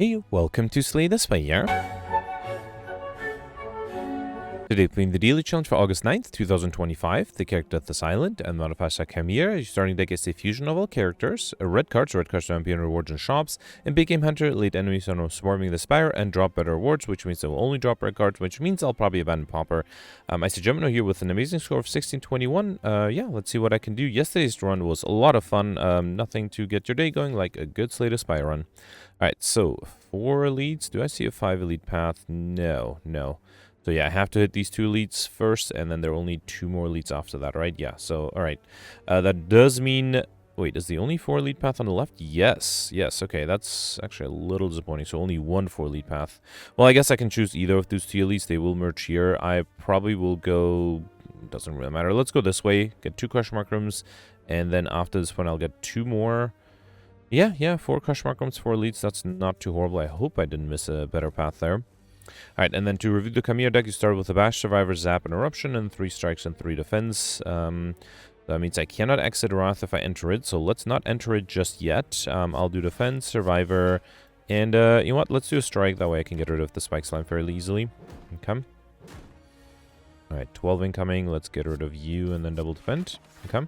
Hey, welcome to Slay the Spire. Today playing the daily challenge for August 9th, 2025. The character Death is Island and modifiers are Chimera. Your starting deck is a fusion of all characters. Red cards don't appear in rewards in shops. And Big Game Hunter, lead enemies on swarming the Spire and drop better rewards, which means they will only drop red cards, which means I'll probably abandon Pauper. I see Gemino here with an amazing score of 1621. Yeah, let's see what I can do. Yesterday's run was a lot of fun. Nothing to get your day going like a good Slay the Spire run. Alright, so 4 elites. Do I see a 5 elite path? No. So yeah, I have to hit these 2 elites first, and then there are only 2 more elites after that, right? Yeah, so, alright. That does mean... Wait, is the only 4 elite path on the left? Yes, okay, that's actually a little disappointing. So only 1 4 elite path. Well, I guess I can choose either of those 2 elites. They will merge here. I probably will go... Doesn't really matter. Let's go this way. Get 2 question mark rooms, and then after this one, I'll get 2 more... Yeah, 4 question mark rooms, 4 elites. That's not too horrible. I hope I didn't miss a better path there. Alright, and then to review the Chimera deck, you start with a Bash, Survivor, Zap, and Eruption, and 3 strikes and 3 defense. That means I cannot exit Wrath if I enter it, so let's not enter it just yet. I'll do Defense, Survivor, and you know what, let's do a Strike, that way I can get rid of the Spike Slime fairly easily. Okay. Alright, 12 incoming, let's get rid of you, and then double defend. Okay.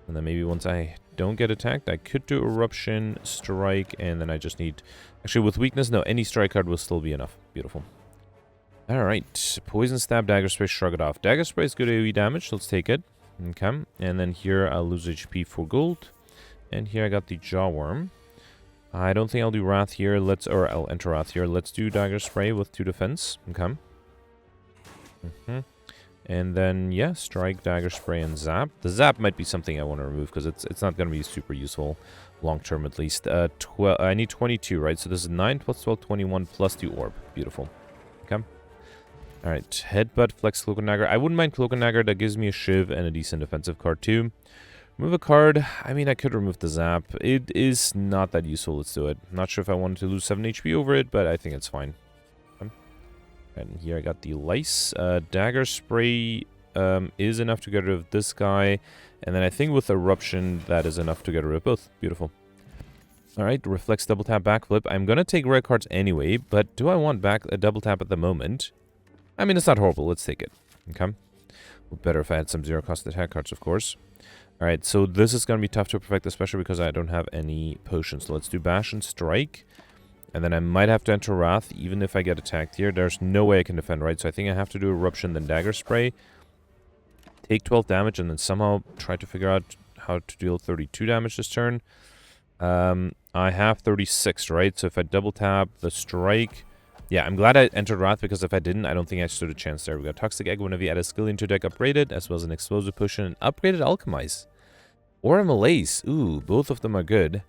And then maybe once I don't get attacked, I could do Eruption, Strike, and then I just need... Actually, with Weakness, no, any Strike card will still be enough. Beautiful. Alright, Poison Stab, Dagger Spray, Shrug it off. Dagger Spray is good AoE damage, let's take it. Okay, and then here I'll lose HP for gold. And here I got the Jawworm. I don't think I'll do Wrath here, I'll enter Wrath here. Let's do Dagger Spray with 2 defense. Okay. And then, yeah, Strike, Dagger Spray, and Zap. The Zap might be something I want to remove because it's not going to be super useful long term at least. I need 22, right? So this is 9 plus 12, 21 plus the Orb. Beautiful. Okay. Alright, Headbutt, Flex, Cloak and Dagger. I wouldn't mind Cloak and Dagger. That gives me a Shiv and a decent defensive card too. Remove a card. I mean, I could remove the Zap. It is not that useful. Let's do it. Not sure if I wanted to lose 7 HP over it, but I think it's fine. And here I got the Lice. Dagger Spray is enough to get rid of this guy. And then I think with Eruption, that is enough to get rid of both. Beautiful. Alright, Reflex, Double Tap, Backflip. I'm going to take red cards anyway, but do I want back a Double Tap at the moment? I mean, it's not horrible. Let's take it. Okay. Better if I had some zero-cost attack cards, of course. Alright, so this is going to be tough to perfect, especially because I don't have any potions. So let's do Bash and Strike. And then I might have to enter Wrath, even if I get attacked here. There's no way I can defend, right? So I think I have to do Eruption, then Dagger Spray. Take 12 damage, and then somehow try to figure out how to deal 32 damage this turn. I have 36, right? So if I double tap the Strike... Yeah, I'm glad I entered Wrath, because if I didn't, I don't think I stood a chance there. We got Toxic Egg whenever you add a skill into deck upgraded, as well as an Explosive Potion, and upgraded Alchemize. Or a Malaise. Ooh, both of them are good.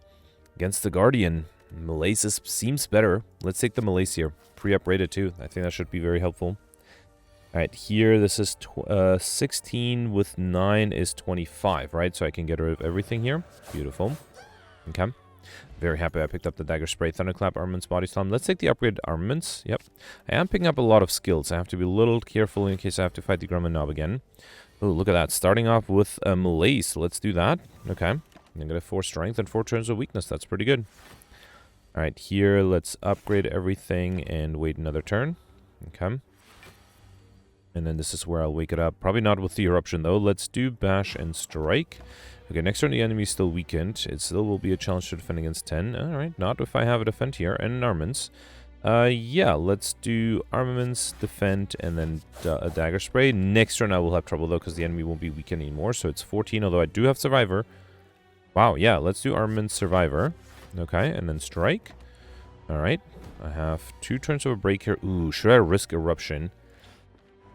Against the Guardian... Malaise seems better. Let's take the Malaise here. Pre-upgraded too. I think that should be very helpful. Alright, here this is 16 with 9 is 25, right? So I can get rid of everything here. Beautiful. Okay. Very happy I picked up the Dagger Spray, Thunderclap, Armaments, Body Slam. Let's take the upgraded Armaments. Yep. I am picking up a lot of skills. I have to be a little careful in case I have to fight the Grumman Knob again. Oh, look at that. Starting off with a Malaise. Let's do that. Okay. I'm going to 4 Strength and 4 turns of Weakness. That's pretty good. Alright, here, let's upgrade everything and wait another turn. Okay. And then this is where I'll wake it up. Probably not with the Eruption, though. Let's do Bash and Strike. Okay, next turn the enemy is still weakened. It still will be a challenge to defend against 10. Alright, not if I have a defend here. And an Armaments. Yeah, let's do Armaments, Defend, and then a Dagger Spray. Next turn I will have trouble, though, because the enemy won't be weakened anymore. So it's 14, although I do have Survivor. Wow, yeah, let's do Armaments, Survivor. Okay, and then Strike. Alright. I have 2 turns of a break here. Ooh, should I risk Eruption?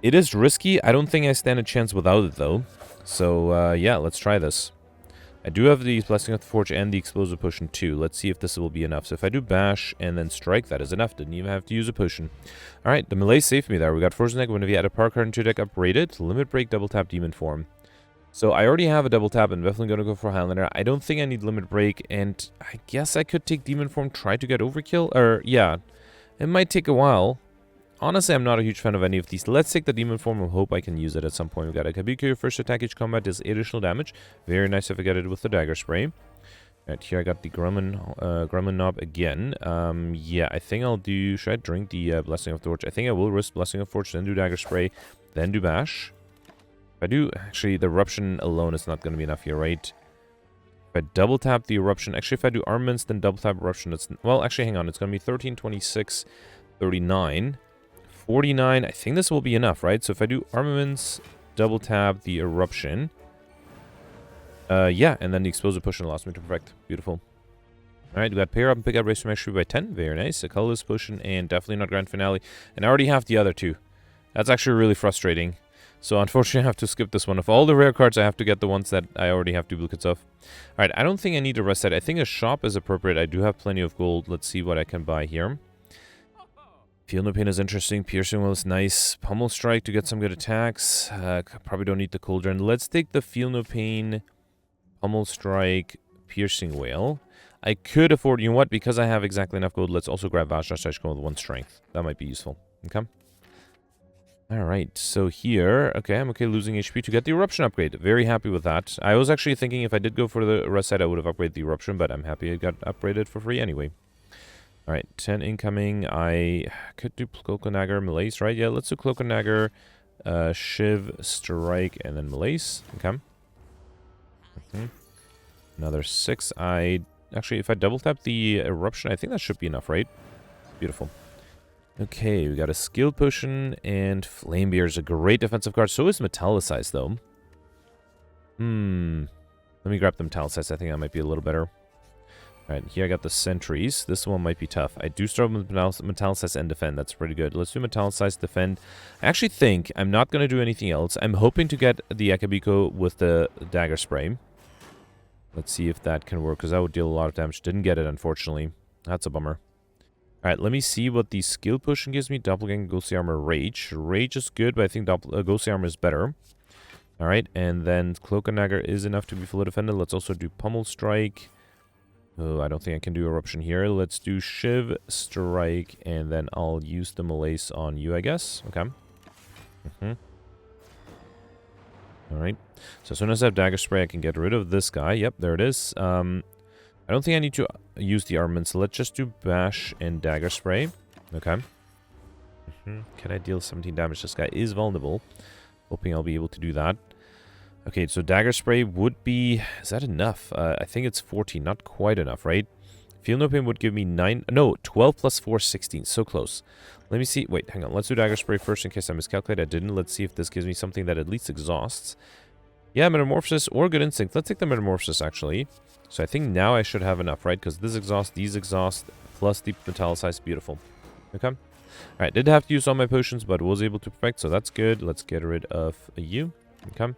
It is risky. I don't think I stand a chance without it, though. So, yeah, let's try this. I do have the Blessing of the Forge and the Explosive Potion, too. Let's see if this will be enough. So if I do Bash and then Strike, that is enough. Didn't even have to use a potion. Alright, the Malaise saved me there. We got Frozen Egg whenever you add a power card into your deck upgraded. Limit Break, Double Tap, Demon Form. So I already have a double tap and definitely going to go for Highlander. I don't think I need Limit Break, and I guess I could take Demon Form, try to get Overkill, or yeah, it might take a while. Honestly, I'm not a huge fan of any of these. Let's take the Demon Form and hope I can use it at some point. We got a Kabuki, your first attack each combat does 8 additional damage. Very nice if I get it with the Dagger Spray. Right, here I got the Grumman knob again. Yeah, I think I'll do... Should I drink the Blessing of Torch? I think I will risk Blessing of Torch, then do Dagger Spray, then do Bash. If I do... Actually, the Eruption alone is not going to be enough here, right? If I double tap the Eruption... Actually, if I do Armaments, then double tap Eruption, it's... Well, actually, hang on. It's going to be 13, 26, 39, 49. I think this will be enough, right? So if I do Armaments, double tap the Eruption... yeah, and then the Explosive Potion allows me to perfect. Beautiful. Alright, we got Pair Up and Pick Up, Raise to Max by 10. Very nice. A Colorless Potion, and definitely not Grand Finale. And I already have the other two. That's actually really frustrating. So unfortunately, I have to skip this one. Of all the rare cards, I have to get the ones that I already have duplicates of. Alright, I don't think I need a rest set. I think a shop is appropriate. I do have plenty of gold. Let's see what I can buy here. Feel No Pain is interesting. Piercing Will is nice. Pummel Strike to get some good attacks. Probably don't need the Cauldron. Let's take the Feel No Pain... Pummel Strike, Piercing Whale. I could afford, you know what, because I have exactly enough gold, let's also grab Vajra Sashko with 1 strength. That might be useful. Okay. Alright, so here, okay, I'm okay losing HP to get the Eruption upgrade. Very happy with that. I was actually thinking if I did go for the rest set, I would have upgraded the Eruption, but I'm happy it got upgraded for free anyway. Alright, 10 incoming. I could do Cloakanagger, Malaise, right? Yeah, let's do Cloakanagger, Shiv, Strike, and then Malaise. Okay. Another 6. Actually, if I double tap the Eruption, I think that should be enough, right? Beautiful. Okay, we got a Skilled Potion, and Flame Beer is a great defensive card. So is Metallicize, though. Let me grab the Metallicize. I think that might be a little better. Alright, here I got the Sentries. This one might be tough. I do start with Metallicize and Defend. That's pretty good. Let's do Metallicize, Defend. I actually think I'm not going to do anything else. I'm hoping to get the Akabiko with the Dagger Spray. Let's see if that can work, because that would deal a lot of damage. Didn't get it, unfortunately. That's a bummer. Alright, let me see what the Skill Potion gives me. Doppelganger, Ghostly Armor, Rage. Rage is good, but I think Ghostly Armor is better. Alright, and then Cloakanagger is enough to be fully defended. Let's also do Pummel Strike. Oh, I don't think I can do Eruption here. Let's do Shiv, Strike, and then I'll use the Malaise on you, I guess. Okay. Alright. So as soon as I have Dagger Spray, I can get rid of this guy. Yep, there it is. I don't think I need to use the armament, so let's just do Bash and Dagger Spray. Okay. Can I deal 17 damage? This guy is vulnerable. Hoping I'll be able to do that. Okay, so Dagger Spray would be... Is that enough? I think it's 14. Not quite enough, right? Feel No Pain would give me 9... No, 12 plus 4, 16. So close. Let me see. Wait, hang on. Let's do Dagger Spray first in case I miscalculate. I didn't. Let's see if this gives me something that at least exhausts. Yeah, Metamorphosis or Good Instinct. Let's take the Metamorphosis, actually. So I think now I should have enough, right? Because this exhaust, these exhaust, plus the Metallicize. Beautiful. Okay. Alright, did have to use all my potions, but was able to perfect, so that's good. Let's get rid of you. Okay.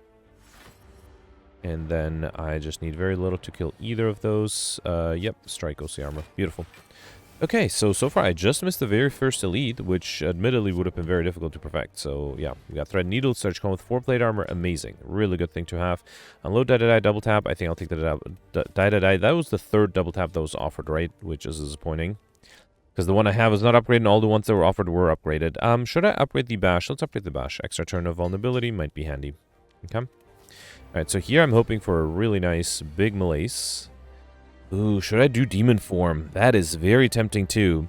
And then I just need very little to kill either of those. Yep, Strike, Ghostly Armor. Beautiful. Okay, so far I just missed the very first elite, which admittedly would have been very difficult to perfect. So yeah, we got Thread Needle, Surge Cone with 4-plate armor, amazing. Really good thing to have. Unload Die, double tap. I think I'll take the Die. That was the third double tap that was offered, right? Which is disappointing. Because the one I have is not upgraded, and all the ones that were offered were upgraded. Should I upgrade the Bash? Let's upgrade the Bash. Extra turn of vulnerability might be handy. Okay. Alright, so here I'm hoping for a really nice big Malaise. Ooh, should I do Demon Form? That is very tempting too.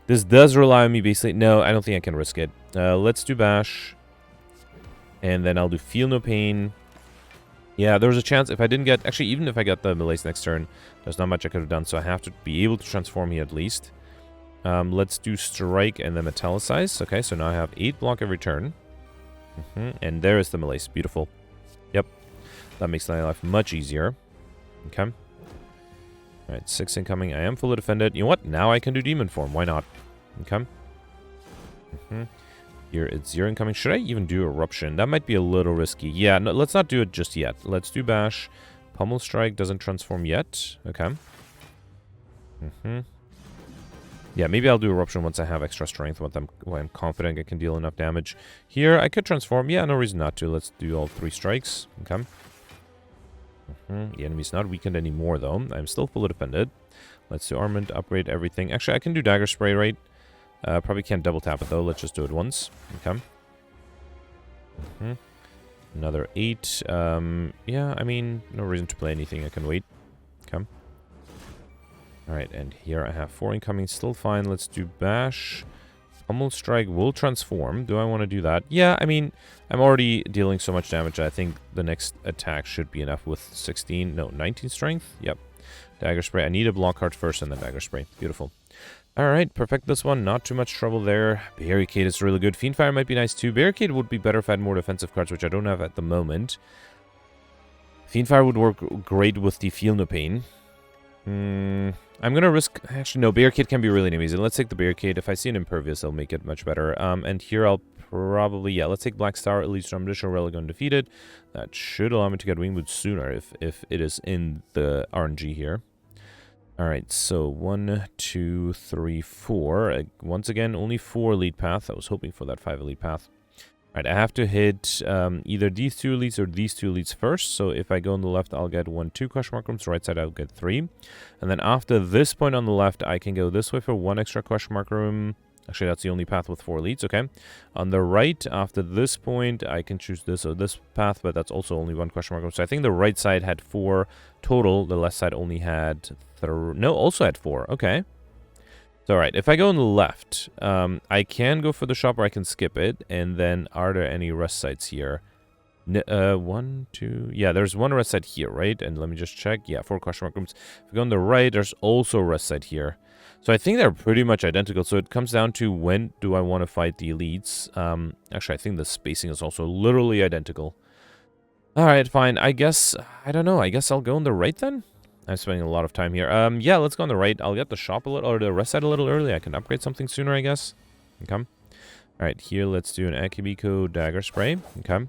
This does rely on me basically. No, I don't think I can risk it. Let's do Bash. And then I'll do Feel No Pain. Yeah, there was a chance if I didn't get... Actually, even if I got the Malaise next turn, there's not much I could have done. So I have to be able to transform here at least. Let's do Strike and then Metallicize. Okay, so now I have 8 block every turn. And there is the Malaise. Beautiful. Yep. That makes my life much easier. Okay. Alright, 6 incoming. I am fully defended. You know what? Now I can do Demon Form. Why not? Okay. Here it's 0 incoming. Should I even do Eruption? That might be a little risky. Yeah, no, let's not do it just yet. Let's do Bash. Pummel Strike doesn't transform yet. Okay. Yeah, maybe I'll do Eruption once I have extra strength, when I'm confident I can deal enough damage. Here, I could transform. Yeah, no reason not to. Let's do all 3 strikes. Okay. The enemy's not weakened anymore, though. I'm still fully defended. Let's do Armament, upgrade everything. Actually, I can do Dagger Spray, right? Probably can't double tap it, though. Let's just do it once. Okay. Another 8. Yeah, I mean, no reason to play anything. I can wait. Okay. Alright, and here I have 4 incoming, still fine. Let's do Bash. Pummel Strike will transform. Do I want to do that? Yeah, I mean, I'm already dealing so much damage. I think the next attack should be enough with 19 strength. Yep. Dagger Spray. I need a block card first and then Dagger Spray. Beautiful. Alright, perfect this one. Not too much trouble there. Barricade is really good. Fiendfire might be nice too. Barricade would be better if I had more defensive cards, which I don't have at the moment. Fiendfire would work great with the Feel No Pain. I'm going to risk... Actually, no, Barricade can be really amazing. Let's take the Barricade. If I see an Impervious, I'll make it much better. And here I'll probably... Yeah, let's take Black Star, at least from additional relic undefeated. That should allow me to get Winged Boot sooner if it is in the RNG here. Alright, so 1, 2, 3, 4. Once again, only 4 Elite Path. I was hoping for that 5 Elite Path. Alright, I have to hit either these 2 elites or these 2 elites first. So if I go on the left, I'll get 1, 2 question mark rooms. Right side, I'll get 3. And then after this point on the left, I can go this way for 1 extra question mark room. Actually, that's the only path with 4 elites, okay. On the right, after this point, I can choose this or this path, but that's also only 1 question mark room. So I think the right side had 4 total. The left side only had... No, also had 4. Okay. So, alright, if I go on the left, I can go for the shop or I can skip it. And then, are there any rest sites here? 1, 2... Yeah, there's 1 rest site here, right? And let me just check. Yeah, 4 question mark rooms. If I go on the right, there's also a rest site here. So I think they're pretty much identical. So it comes down to when do I want to fight the elites. Actually, I think the spacing is also literally identical. Alright, fine. I guess... I don't know. I guess I'll go on the right then? I'm spending a lot of time here. Yeah, let's go on the right. I'll get the shop a little, or the rest side a little early. I can upgrade something sooner, I guess. Okay. Alright, here let's do an Akibiko Dagger Spray. Okay.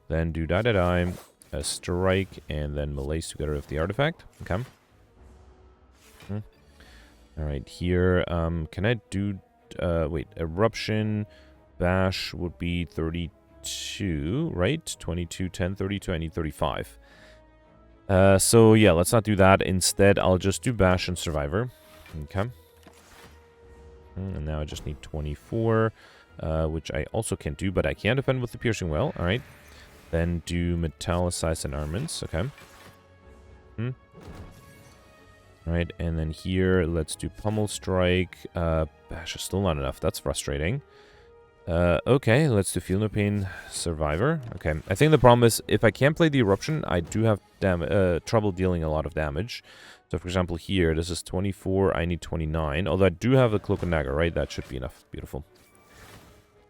Then do Die, a Strike, and then Malaise to get rid of the artifact. Okay. Alright, here, can I do, wait, Eruption, Bash would be 32, right? 22, 10, 32, I need 35. So yeah, let's not do that. Instead, I'll just do Bash and Survivor. Okay. And now I just need 24, which I also can't do, but I can defend with the Piercing Well. Alright. Then do Metallicize and Armaments. Okay. Alright, and then here, let's do Pummel Strike. Bash is still not enough. That's frustrating. Okay, let's do Feel No Pain Survivor. Okay, I think the problem is, if I can't play the Eruption, I do have trouble dealing a lot of damage. So, for example, here, this is 24, I need 29. Although I do have a Cloak and Dagger, right? That should be enough. Beautiful.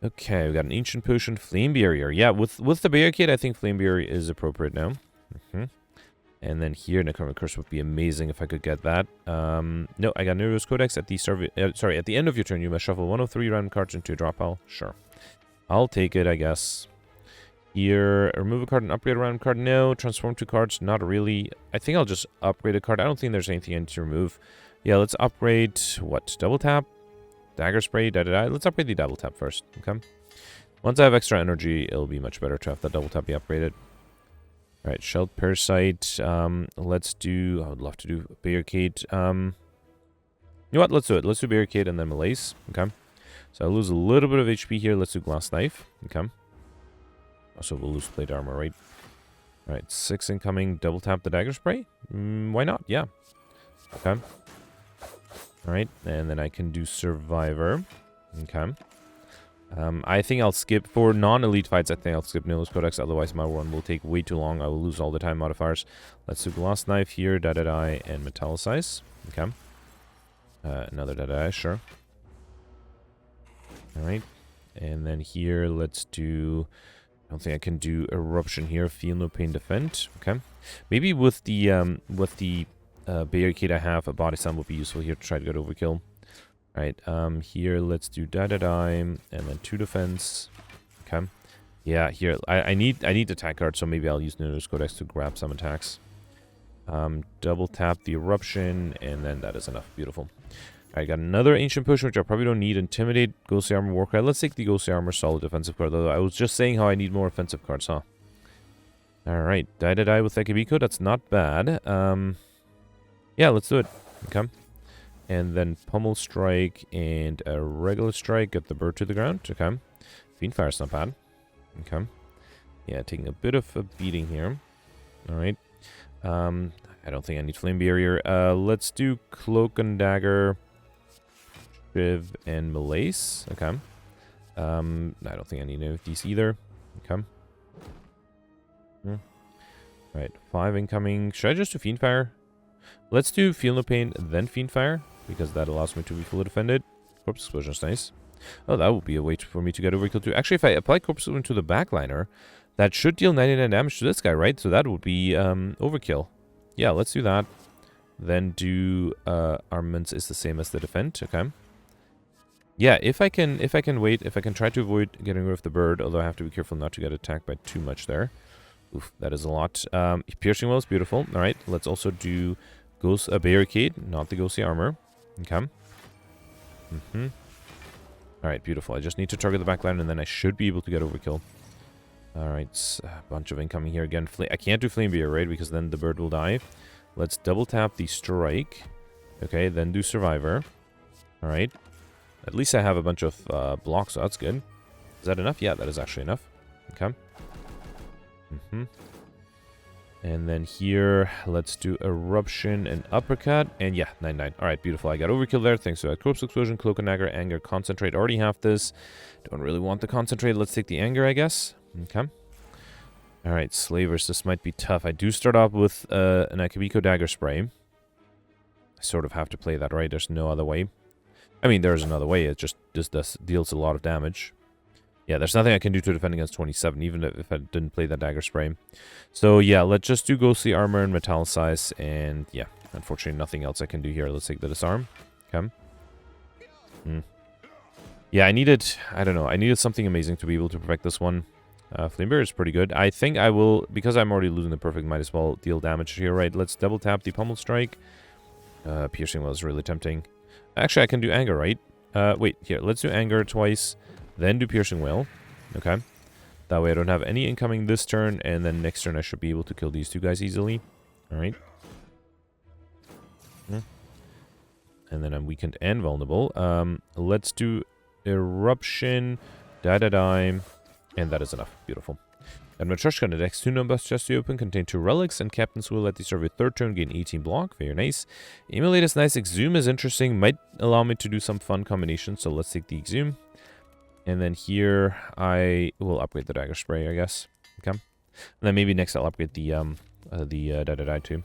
Okay, we got an Ancient Potion, Flame Barrier. Yeah, with the Barricade, I think Flame Barrier is appropriate now. And then here, Necromancer Curse would be amazing if I could get that. No, I got Nero's Codex at the start of, at the end of your turn. You must shuffle 1 of 3 random cards into a drop pile. Sure. I'll take it, I guess. Here, remove a card and upgrade a random card. No, transform 2 cards. Not really. I think I'll just upgrade a card. I don't think there's anything I need to remove. Yeah, let's upgrade, what, double tap? Dagger Spray, Let's upgrade the double tap first, okay? Once I have extra energy, it'll be much better to have that double tap be upgraded. Alright, Shelled Parasite, let's do, I would love to do Barricade, you know what, let's do it, let's do Barricade and then Malaise, okay? So I'll lose a little bit of HP here, let's do Glass Knife, okay? Also, we'll lose Plate Armor, right? Alright, 6 incoming, double tap the Dagger Spray? Why not, yeah. Okay. Alright, and then I can do Survivor, okay? I think I'll skip, for non-elite fights, I think I'll skip Nero's Codex, otherwise my run will take way too long. I will lose all the time modifiers. Let's do Glass Knife here, and Metallicize. Okay. Another sure. Alright. And then here, let's do... I don't think I can do Eruption here. Feel No Pain Defend. Okay. Maybe with the Barricade I have, a Body Slam would be useful here to try to get overkill. Alright, here, let's do and then 2 defense. Okay. Yeah, here, I need attack cards, so maybe I'll use Nero's Codex to grab some attacks. Double tap the Eruption, and then that is enough. Beautiful. I got another Ancient Potion, which I probably don't need. Intimidate, Ghostly Armor, Warcry. Let's take the Ghostly Armor, solid defensive card, though. I was just saying how I need more offensive cards, huh? Alright, die with Akibiko, that's not bad. Yeah, let's do it. Okay. And then Pummel Strike and a regular strike. Get the bird to the ground. Okay. Fiendfire's not bad. Okay. Yeah, taking a bit of a beating here. Alright. I don't think I need Flame Barrier. Let's do Cloak and Dagger, Shiv, and Malaise. Okay. I don't think I need any of these either. Okay. Right, 5 incoming. Should I just do Fiendfire? Let's do Feel No Pain, then Fiendfire, because that allows me to be fully defended. Corpse Explosion is nice. Oh, that would be a way for me to get overkill too. Actually, if I apply Corpse Explosion to the backliner, that should deal 99 damage to this guy, right? So that would be overkill. Yeah, let's do that. Then do Armaments is the same as the Defend. Okay. Yeah, if I can wait, if I can try to avoid getting rid of the bird, although I have to be careful not to get attacked by too much there. Oof, that is a lot. Piercing Well is beautiful. All right, let's also do Ghost Barricade, not the Ghostly Armor. Okay. All right, beautiful. I just need to target the backline, and then I should be able to get overkill. All right, a bunch of incoming here again. I can't do Flame Beer, right? Because then the bird will die. Let's double tap the Strike. Okay, then do Survivor. All right. At least I have a bunch of blocks, so that's good. Is that enough? Yeah, that is actually enough. Okay. And then here, let's do Eruption and Uppercut. And yeah, 9-9. Alright, beautiful. I got overkill there. Thanks to that Corpse Explosion, Cloak and Dagger, Anger, Concentrate. Already have this. Don't really want the Concentrate. Let's take the Anger, I guess. Okay. Alright, Slavers. This might be tough. I do start off with an Akabiko Dagger Spray. I sort of have to play that, right? There's no other way. I mean, there's another way. It just deals a lot of damage. Yeah, there's nothing I can do to defend against 27, even if I didn't play that Dagger Spray. So, yeah, let's just do Ghostly Armor and Metallicize. And, yeah, unfortunately, nothing else I can do here. Let's take the Disarm. Okay. Yeah, I needed something amazing to be able to perfect this one. Flame Bear is pretty good. I think I will, because I'm already losing the perfect, might as well deal damage here, right? Let's double tap the Pummel Strike. Piercing Well is really tempting. Actually, I can do Anger, right? Wait, here, let's do Anger twice. Then do Piercing Wail. Okay. That way I don't have any incoming this turn, and then next turn I should be able to kill these two guys easily. Alright. And then I'm weakened and vulnerable. Let's do Eruption, die, and that is enough. Beautiful. And Matryoshka, the next 2 numbers just to open contain 2 relics, and Captain's Will at the start of your 3rd turn gain 18 block. Very nice. Emulate is nice. Exhume is interesting. Might allow me to do some fun combinations, so let's take the Exhume. And then here, I will upgrade the Dagger Spray, I guess. Okay. And then maybe next I'll upgrade the die too.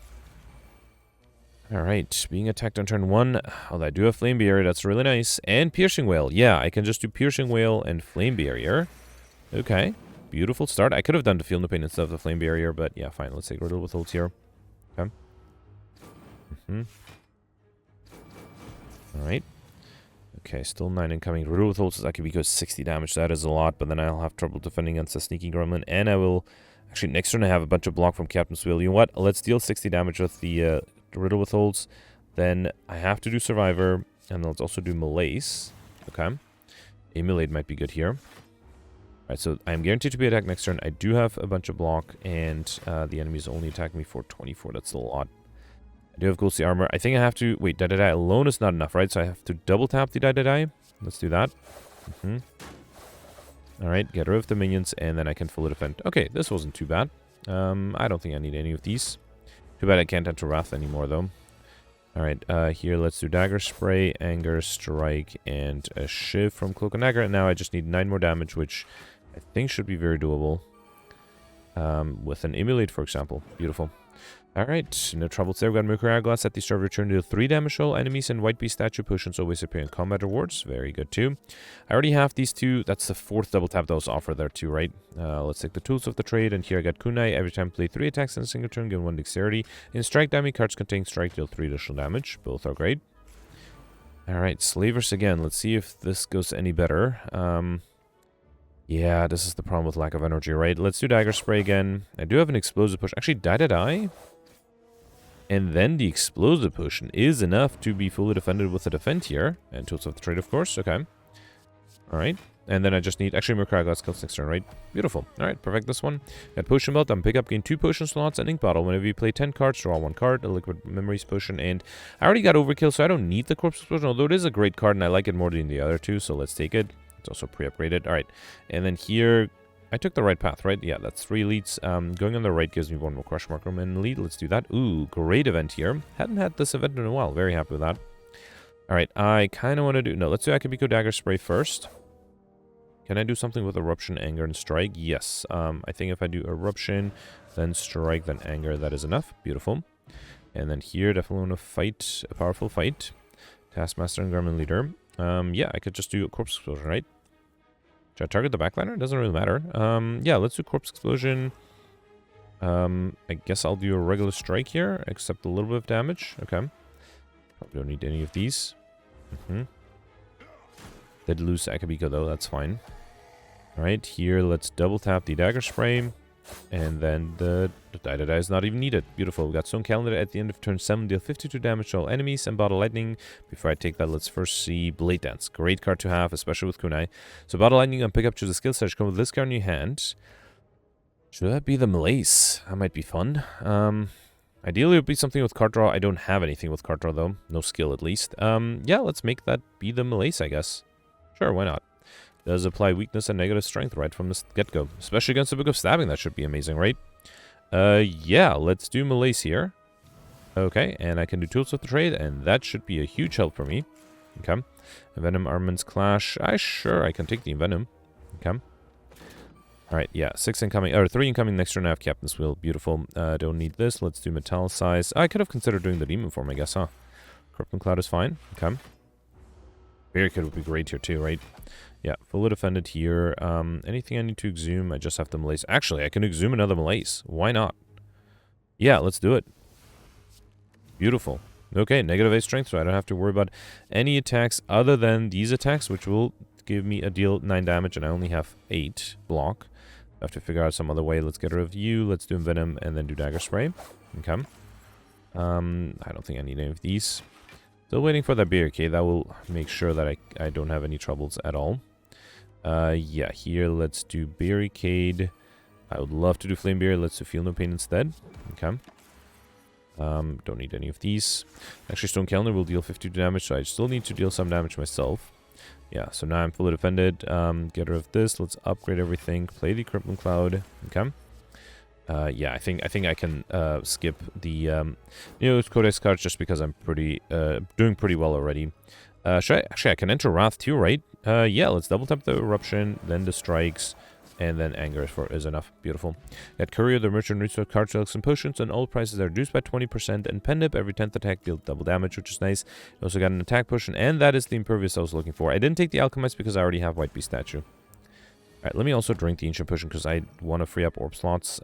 Alright, being attacked on turn 1. Oh, I do have Flame Barrier, that's really nice. And Piercing Wail. Yeah, I can just do Piercing Wail and Flame Barrier. Okay. Beautiful start. I could have done the Feel No Pain instead of the Flame Barrier, but yeah, fine. Let's take Riddle with Holds here. Okay. Alright. Okay, still 9 incoming. Riddle with Holds is actually because 60 damage. That is a lot, but then I'll have trouble defending against a Sneaky Gremlin. And I will... Actually, next turn I have a bunch of block from Captain's Will. You know what? Let's deal 60 damage with the Riddle with Holds. Then I have to do Survivor. And let's also do Malaise. Okay. Emulate might be good here. Alright, so I'm guaranteed to be attacked next turn. I do have a bunch of block, and the enemies only attack me for 24. That's still a lot. I do have Ghostly Armor. I think I have to... Wait, die alone is not enough, right? So I have to double tap the die. Let's do that. Alright, get rid of the minions, and then I can fully defend. Okay, this wasn't too bad. I don't think I need any of these. Too bad I can't enter Wrath anymore, though. Alright, here, let's do Dagger Spray, Anger, Strike, and a Shiv from Cloak and Dagger. And now I just need 9 more damage, which I think should be very doable. With an Emulate, for example. Beautiful. Alright, no troubles there. We've got Mercury Hourglass at the start of return to 3 damage to all enemies, and White Beast Statue potions always appear in combat rewards. Very good too. I already have these 2. That's the 4th double tap that was offered there too, right? Let's take the Tools of the Trade, and here I got Kunai. Every time play 3 attacks in a single turn, gain 1 dexterity. In Strike Damage, cards contain Strike, deal 3 additional damage. Both are great. Alright, Slavers again. Let's see if this goes any better. Yeah, this is the problem with lack of energy, right? Let's do Dagger Spray again. I do have an Explosive Push. Actually, die. And then the Explosive Potion is enough to be fully defended with a Defend here. And Tools of the Trade, of course. Okay. Alright. And then I just need... Actually, Mercury Hourglass kills next turn, right? Beautiful. Alright, perfect this one. Got Potion Belt. I'm pick up, gain 2 potion slots and Ink Bottle. Whenever you play 10 cards, draw 1 card. A Liquid Memories Potion. And I already got Overkill, so I don't need the Corpse Explosion. Although it is a great card, and I like it more than the other 2. So let's take it. It's also pre-upgraded. Alright. And then here... I took the right path, right? Yeah, that's 3 elites. Going on the right gives me 1 more crush marker and elite. Let's do that. Ooh, great event here. Hadn't had this event in a while. Very happy with that. Alright, I kind of want to do... No, let's do Akabiko Dagger Spray first. Can I do something with Eruption, Anger, and Strike? Yes. I think if I do Eruption, then Strike, then Anger, that is enough. Beautiful. And then here, definitely want to fight, a powerful fight. Taskmaster and Garmin Leader. Yeah, I could just do a Corpse Explosion, right? Should I target the backliner? It doesn't really matter. Yeah, let's do Corpse Explosion. I guess I'll do a regular strike here, except a little bit of damage. Okay. Probably don't need any of these. Did lose Akabiko though, that's fine. Alright, here let's double tap the Dagger Spray. And then the Die is not even needed. Beautiful. We got Stone Calendar at the end of turn 7. Deal 52 damage to all enemies and Bottle Lightning. Before I take that, let's first see Blade Dance. Great card to have, especially with Kunai. So Bottle Lightning and pick up, choose a skill set. Come with this card in your hand. Should that be the Malaise? That might be fun. Ideally, it would be something with card draw. I don't have anything with card draw, though. No skill, at least. Yeah, let's make that be the Malaise, I guess. Sure, why not? Does apply weakness and negative strength right from the get-go. Especially against the Book of Stabbing, that should be amazing, right? Yeah, let's do Malaise here. Okay, and I can do Tools with the Trade, and that should be a huge help for me. Okay. Venom Armaments Clash. Sure, I can take the Venom. Okay. Alright, yeah, 6 incoming, or 3 incoming next turn I have Captain's Wheel. Beautiful. Don't need this. Let's do Metallicize. I could have considered doing the Demon form, I guess, huh? Corrupting Cloud is fine. Okay. Barricade would be great here too, right? Yeah, fully defended here. Anything I need to exhume? I just have to Malaise. Actually, I can exhume another Malaise. Why not? Yeah, let's do it. Beautiful. Okay, negative 8 strength, so I don't have to worry about any attacks other than these attacks, which will give me a deal 9 damage, and I only have 8 block. I have to figure out some other way. Let's get rid of you. Let's do Venom and then do Dagger Spray. Okay. I don't think I need any of these. Still waiting for that barricade. That will make sure that I don't have any troubles at all. Yeah, here let's do barricade. I would love to do flame barrier. Let's do feel no pain instead. Okay. Don't need any of these. Actually, Stone Calendar will deal 52 damage, so I still need to deal some damage myself. Yeah, so now I'm fully defended. Get rid of this. Let's upgrade everything. Play the Crippling Cloud. Okay. Yeah, I think I can skip the Codex cards just because I'm doing pretty well already. Actually, I can enter Wrath too, right? Yeah, let's double tap the Eruption, then the Strikes, and then Anger is enough. Beautiful. Got Courier, the Merchant, Resource, Card Relics, and Potions, and all prices are reduced by 20%, and Pendip, every 10th attack deals double damage, which is nice. Also got an attack potion, and that is the Impervious I was looking for. I didn't take the Alchemist because I already have White Beast Statue. Alright, let me also drink the Ancient Potion because I want to free up orb slots.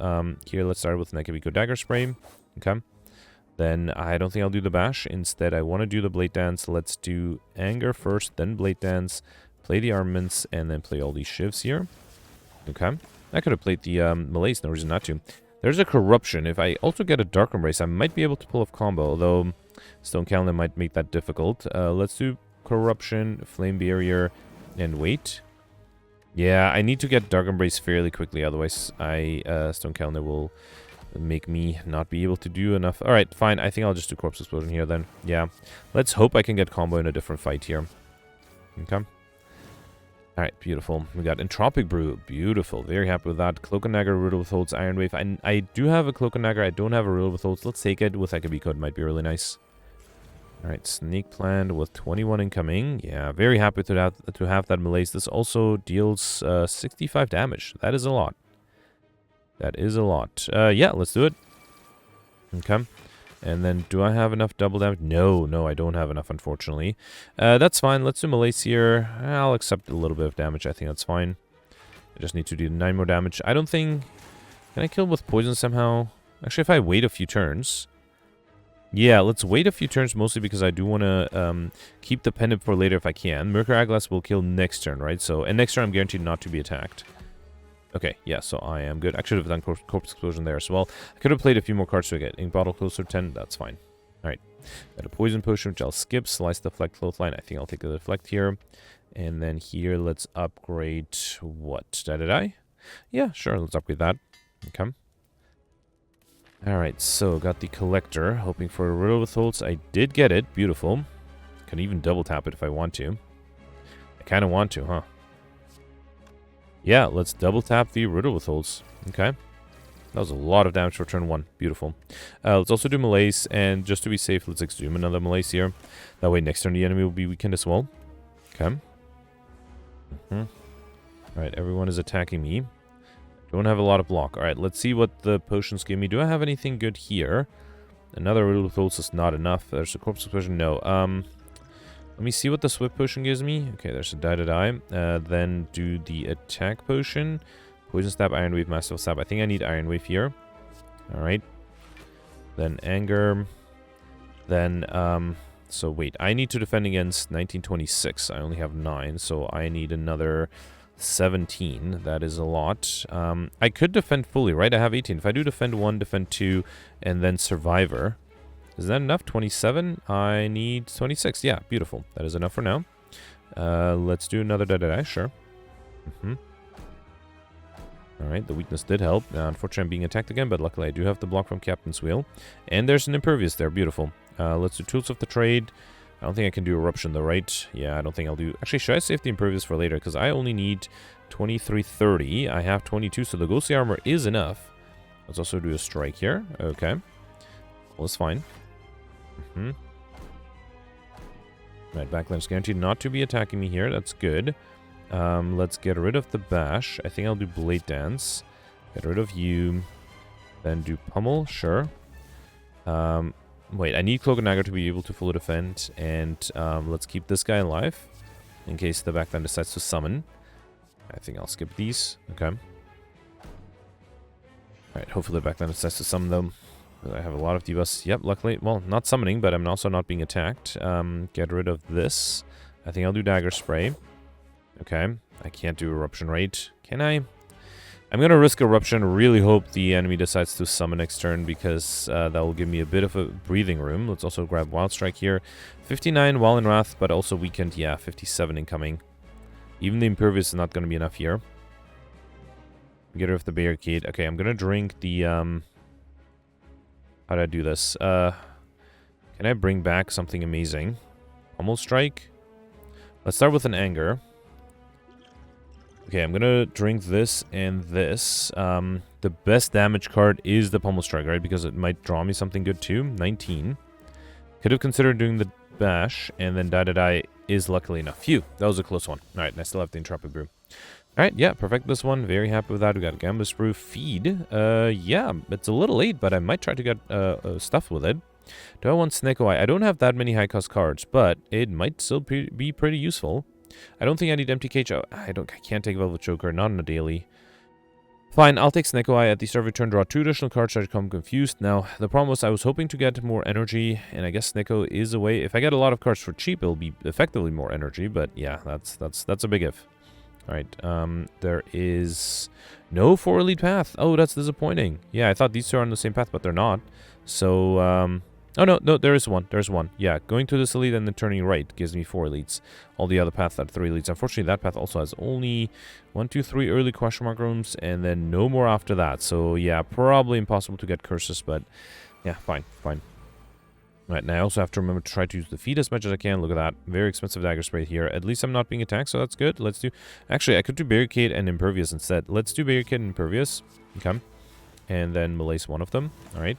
Here, let's start with Akabiko Dagger Spray. Okay. Then I don't think I'll do the Bash. Instead, I want to do the Blade Dance. Let's do Anger first, then Blade Dance, play the Armaments, and then play all these Shivs here. Okay. I could have played the Malaise, no reason not to. There's a Corruption. If I also get a Dark Embrace, I might be able to pull off combo, although Stone Calendar might make that difficult. Let's do Corruption, Flame Barrier, and wait. Yeah, I need to get Dark Embrace fairly quickly, otherwise Stone Calendar will make me not be able to do enough. Alright, fine. I think I'll just do Corpse Explosion here then. Yeah. Let's hope I can get combo in a different fight here. Okay. Alright, beautiful. We got Entropic Brew. Beautiful. Very happy with that. Cloak and Dagger, Riddle with Holds, Iron Wave. I do have a Cloak and Dagger. I don't have a Riddle with Holds. Let's take it with Akabiko. It might be really nice. Alright, Snake Plant with 21 incoming. Yeah, very happy to have that Malaise. This also deals 65 damage. That is a lot. That is a lot. Yeah, let's do it. Okay. And then, do I have enough double damage? No, I don't have enough, unfortunately. That's fine. Let's do Malaise here. I'll accept a little bit of damage. I think that's fine. I just need to do 9 more damage. I don't think... Can I kill with poison somehow? Actually, if I wait a few turns... Yeah, let's wait a few turns, mostly because I do want to keep the pendant for later if I can. Mercury Eyeglass will kill next turn, right? So, and next turn I'm guaranteed not to be attacked. Okay, yeah, so I am good. I should have done Corpse Explosion there as well. I could have played a few more cards to get Ink Bottle closer to 10. That's fine. Alright. Got a Poison Potion, which I'll skip. Slice, Deflect, Clothesline. I think I'll take the Deflect here. And then here, let's upgrade... What? Did I? Yeah, sure, let's upgrade that. Okay. Alright, so got the Collector. Hoping for a Riddle with Holds. I did get it. Beautiful. Can even double tap it if I want to. I kind of want to, huh? Yeah, let's double tap the riddle withholds. Okay. That was a lot of damage for turn 1. Beautiful. Let's also do Malaise, and just to be safe, let's exhume another Malaise here. That way next turn the enemy will be weakened as well. Okay. Alright, everyone is attacking me. Don't have a lot of block. Alright, let's see what the potions give me. Do I have anything good here? Another riddle withholds is not enough. There's a corpse potion. No. Let me see what the swift potion gives me. Okay, there's a die. Then do the attack potion. Poison Stab, Iron Wave, Massive Stab. I think I need Iron Wave here. Alright. Then Anger. Then, so wait. I need to defend against 1926. I only have 9, so I need another 17. That is a lot. I could defend fully, right? I have 18. If I do defend 1, defend 2, and then Survivor. Is that enough? 27? I need 26. Yeah, beautiful. That is enough for now. Let's do another die. Sure. Alright, the weakness did help. Unfortunately, I'm being attacked again, but luckily I do have the block from Captain's Wheel. And there's an Impervious there. Beautiful. Let's do Tools of the Trade. I don't think I can do Eruption though, right? Yeah, I don't think I'll do... Actually, should I save the Impervious for later? Because I only need 2330. I have 22, so the Ghostly Armor is enough. Let's also do a Strike here. Okay. Well, it's fine. Right, Backline's guaranteed not to be attacking me here. That's good. Let's get rid of the Bash. I think I'll do Blade Dance. Get rid of you. Then do Pummel. Sure. Wait, I need Cloak and Dagger to be able to fully defend. And let's keep this guy alive. In case the Backline decides to summon. I think I'll skip these. Okay. Alright, hopefully the Backline decides to summon them. I have a lot of debuffs. Yep, luckily. Well, not summoning, but I'm also not being attacked. Get rid of this. I think I'll do Dagger Spray. Okay. I can't do Eruption, right? Can I? I'm going to risk Eruption. Really hope the enemy decides to summon next turn, because that will give me a bit of a breathing room. Let's also grab Wild Strike here. 59 while in Wrath, but also weakened. Yeah, 57 incoming. Even the Impervious is not going to be enough here. Get rid of the Barricade. Okay, I'm going to drink the... How do I do this? Can I bring back something amazing? Pummel Strike? Let's start with an Anger. Okay, I'm gonna drink this and this. The best damage card is the Pummel Strike, right? Because it might draw me something good too. 19. Could have considered doing the Bash, and then die is luckily enough. Phew, that was a close one. Alright, and I still have the Intrepid Brew. Alright, yeah, perfect this one. Very happy with that. We got a Gambler's Brew. Feed. Yeah, it's a little late, but I might try to get stuff with it. Do I want Snake Eye? I don't have that many high-cost cards, but it might still be pretty useful. I don't think I need Empty Cage. I can't take Velvet Choker, not on a daily. Fine, I'll take Snake Eye. At the start of your turn, draw 2 additional cards, I become confused. Now, the problem was I was hoping to get more energy, and I guess Sneko is a way. If I get a lot of cards for cheap, it'll be effectively more energy, but yeah, that's a big if. Alright, there is no 4 elite path. Oh, that's disappointing. Yeah, I thought these two are on the same path, but they're not. So, oh, no, there is one. There's one. Yeah, going to this elite and then turning right gives me 4 elites. All the other paths have 3 elites. Unfortunately, that path also has only 1, 2, 3 early question mark rooms, and then no more after that. So, yeah, probably impossible to get curses, but yeah, fine. Right, and I also have to remember to try to use the feed as much as I can. Look at that. Very expensive Dagger Spray here. At least I'm not being attacked, so that's good. Let's do... Actually, I could do Barricade and Impervious instead. Let's do Barricade and Impervious. Okay. And then Malaise one of them. Alright.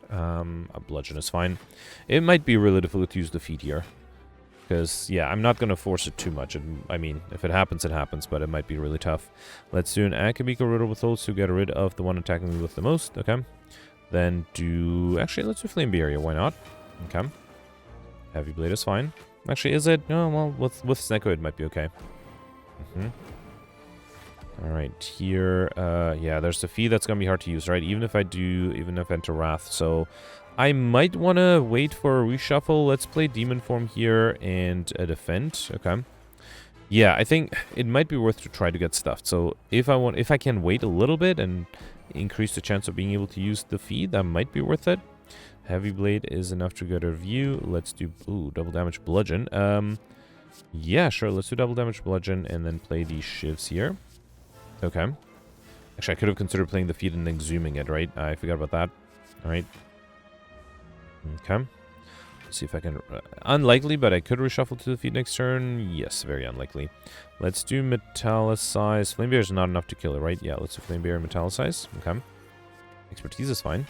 A Bludgeon is fine. It might be really difficult to use the feed here. Because, yeah, I'm not going to force it too much. I mean, if it happens, it happens, but it might be really tough. Let's do an Akabiko Riddle with those to get rid of the one attacking me with the most. Okay. Then do... Actually, let's do Flame Barrier. Why not? Okay. Heavy Blade is fine. Actually, is it? Oh, well, with Sneko, it might be okay. Alright, here, yeah, there's the feed that's gonna be hard to use, right? Even if I enter Wrath. So, I might want to wait for a reshuffle. Let's play Demon Form here and a Defend. Okay. Yeah, I think it might be worth to try to get stuffed. So, if I can wait a little bit and increase the chance of being able to use the feed, that might be worth it. Heavy Blade is enough to get a review. Let's do, double damage Bludgeon. Yeah, sure, let's do double damage Bludgeon and then play these Shivs here. Okay. Actually, I could have considered playing the feed and then exhuming it, right? I forgot about that. Alright. Okay. Let's see if I can... unlikely, but I could reshuffle to defeat next turn. Yes, very unlikely. Let's do Metallicize. Flame Bear is not enough to kill it, right? Yeah, let's do Flame Bear and Metallicize. Okay. Expertise is fine.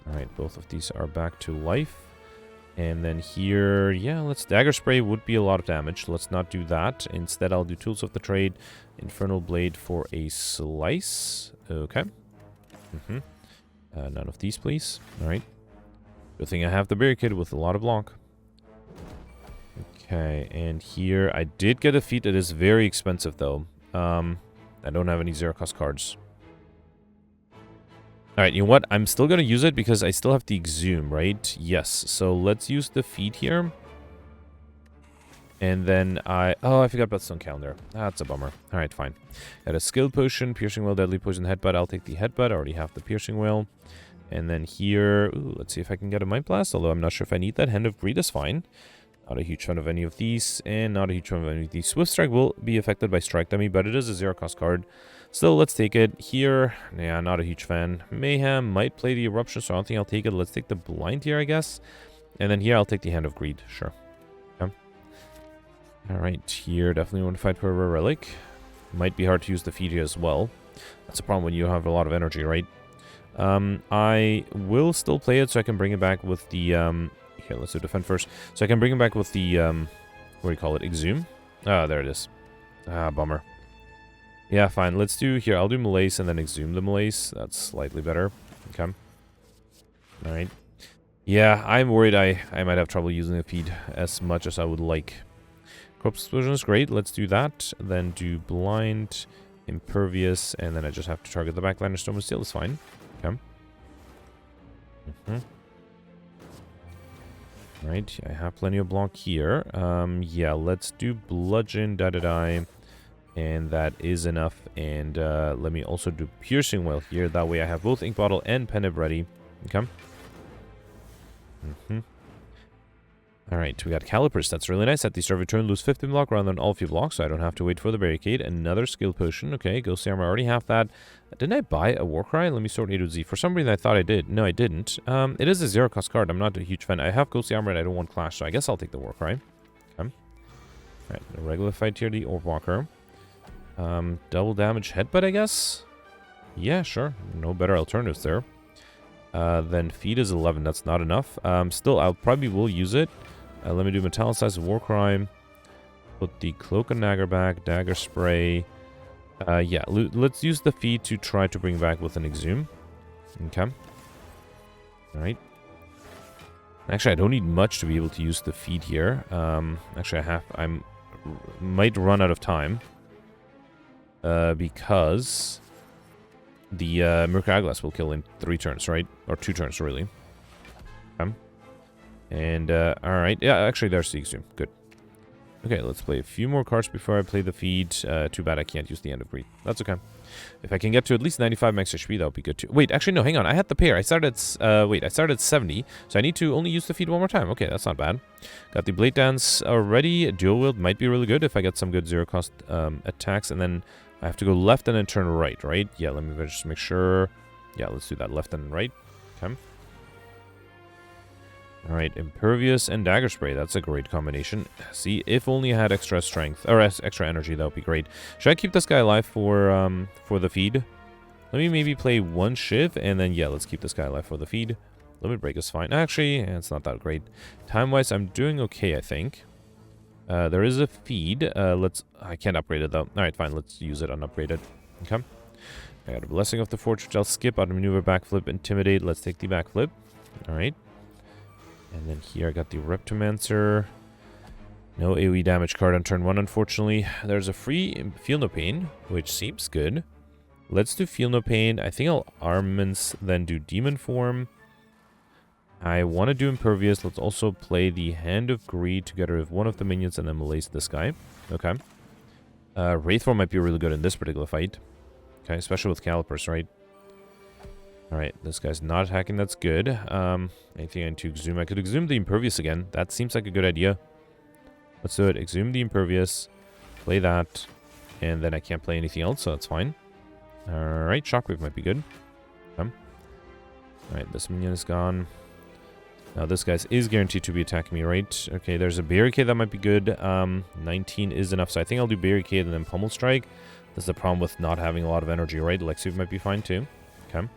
Alright, both of these are back to life. And then here, yeah, let's... Dagger Spray would be a lot of damage. Let's not do that. Instead, I'll do Tools of the Trade. Infernal Blade for a slice. Okay. None of these, please. Alright. Good thing I have the Barricade with a lot of block. Okay, and here, I did get a feat that is very expensive, though. I don't have any zero-cost cards. Alright, you know what? I'm still going to use it because I still have the Exhume, right? Yes, so let's use the feat here. And then oh, I forgot about Stone Calendar. That's a bummer. Alright, fine. Got a Skill Potion, Piercing Whale, Deadly Poison, Headbutt. I'll take the Headbutt. I already have the Piercing Whale. And then here... Ooh, let's see if I can get a Mind Blast, although I'm not sure if I need that. Hand of Greed is fine. Not a huge fan of any of these, and not a huge fan of any of these. Swift Strike will be affected by Strike Dummy, but it is a zero-cost card. Still, let's take it. Here, yeah, not a huge fan. Mayhem might play the Eruption, so I don't think I'll take it. Let's take the Blind here, I guess. And then here, I'll take the Hand of Greed. Sure. Okay. Alright, here, definitely want to fight for a Rare Relic. Might be hard to use the feat here as well. That's a problem when you have a lot of energy, right? I will still play it so I can bring it back with the... Here, let's do Defend first. So I can bring it back with the... what do you call it? Exhume? Ah, there it is. Ah, bummer. Yeah, fine. Let's do... Here, I'll do Malaise and then Exhume the Malaise. That's slightly better. Okay. Alright. Yeah, I'm worried I might have trouble using the feed as much as I would like. Corpse Explosion is great. Let's do that. Then do Blind, Impervious, and then I just have to target the backliner. Stone of Steel is fine. Okay. Right, I have plenty of block here. Yeah, let's do Bludgeon, da-da-da. And that is enough. And let me also do Piercing Whale here. That way I have both Ink Bottle and Penib ready. Okay. Alright, we got Calipers. That's really nice. At the start of your turn, lose 15 block rather than all of your blocks, so I don't have to wait for the Barricade. Another Skill Potion. Okay, Ghost Armor, I already have that. Didn't I buy a Warcry? Let me sort A to Z. For some reason, I thought I did. No, I didn't. It is a zero-cost card. I'm not a huge fan. I have Ghost Armor and I don't want Clash, so I guess I'll take the Warcry. Okay. Alright, a regular fight here, the Orb Walker. Double damage Headbutt, I guess? Yeah, sure. No better alternatives there. Then Feed is 11. That's not enough. Still, I'll probably will use it. Let me do Metallicize Warcry. Put the Cloak and Dagger back. Dagger Spray. Yeah, let's use the Feed to try to bring back with an Exhume. Okay. Alright. Actually, I don't need much to be able to use the Feed here. Actually, I might run out of time. Because the Mercury Eyeglass will kill in 3 turns, right? Or 2 turns, really. Okay. And, alright. Yeah, actually, there's the Exhume. Good. Okay, let's play a few more cards before I play the feed. Too bad I can't use the End of Greed. That's okay. If I can get to at least 95 max HP, that would be good too. Wait, actually, no, hang on. I had the pair. I started at, wait, I started at 70, so I need to only use the feed one more time. Okay, that's not bad. Got the Blade Dance already. Dual Wield might be really good if I get some good zero-cost attacks, and then I have to go left and then turn right, right? Yeah, let me just make sure. Yeah, let's do that. Left and right. Okay. Alright, Impervious and Dagger Spray. That's a great combination. See, if only I had extra strength, or extra energy, that would be great. Should I keep this guy alive for the feed? Let me maybe play 1 Shiv, and then, yeah, let's keep this guy alive for the feed. Limit Break is fine. Actually, it's not that great. Time-wise, I'm doing okay, I think. There is a feed. I can't upgrade it, though. Alright, fine, let's use it unupgraded. Okay. I got a Blessing of the Forge, which I'll skip. Out-maneuver, backflip, intimidate. Let's take the backflip. Alright. And then here I got the Reptomancer. No AoE damage card on turn 1, unfortunately. There's a free Feel No Pain, which seems good. Let's do Feel No Pain. I think I'll Armaments, then do Demon Form. I want to do Impervious. Let's also play the Hand of Greed to get rid of one of the minions and then Malaise this guy. Okay. Wraithform might be really good in this particular fight. Okay, especially with Calipers, right? Alright, this guy's not attacking. That's good. Anything I need to Exhume? I could Exhume the Impervious again. That seems like a good idea. Let's do it. Exhume the Impervious. Play that. And then I can't play anything else, so that's fine. Alright, Shockwave might be good. Alright, this minion is gone. Now this guy is guaranteed to be attacking me, right? Okay, there's a barricade that might be good. 19 is enough, so I think I'll do barricade and then pummel strike. That's the problem with not having a lot of energy, right? Lexi might be fine too. Okay.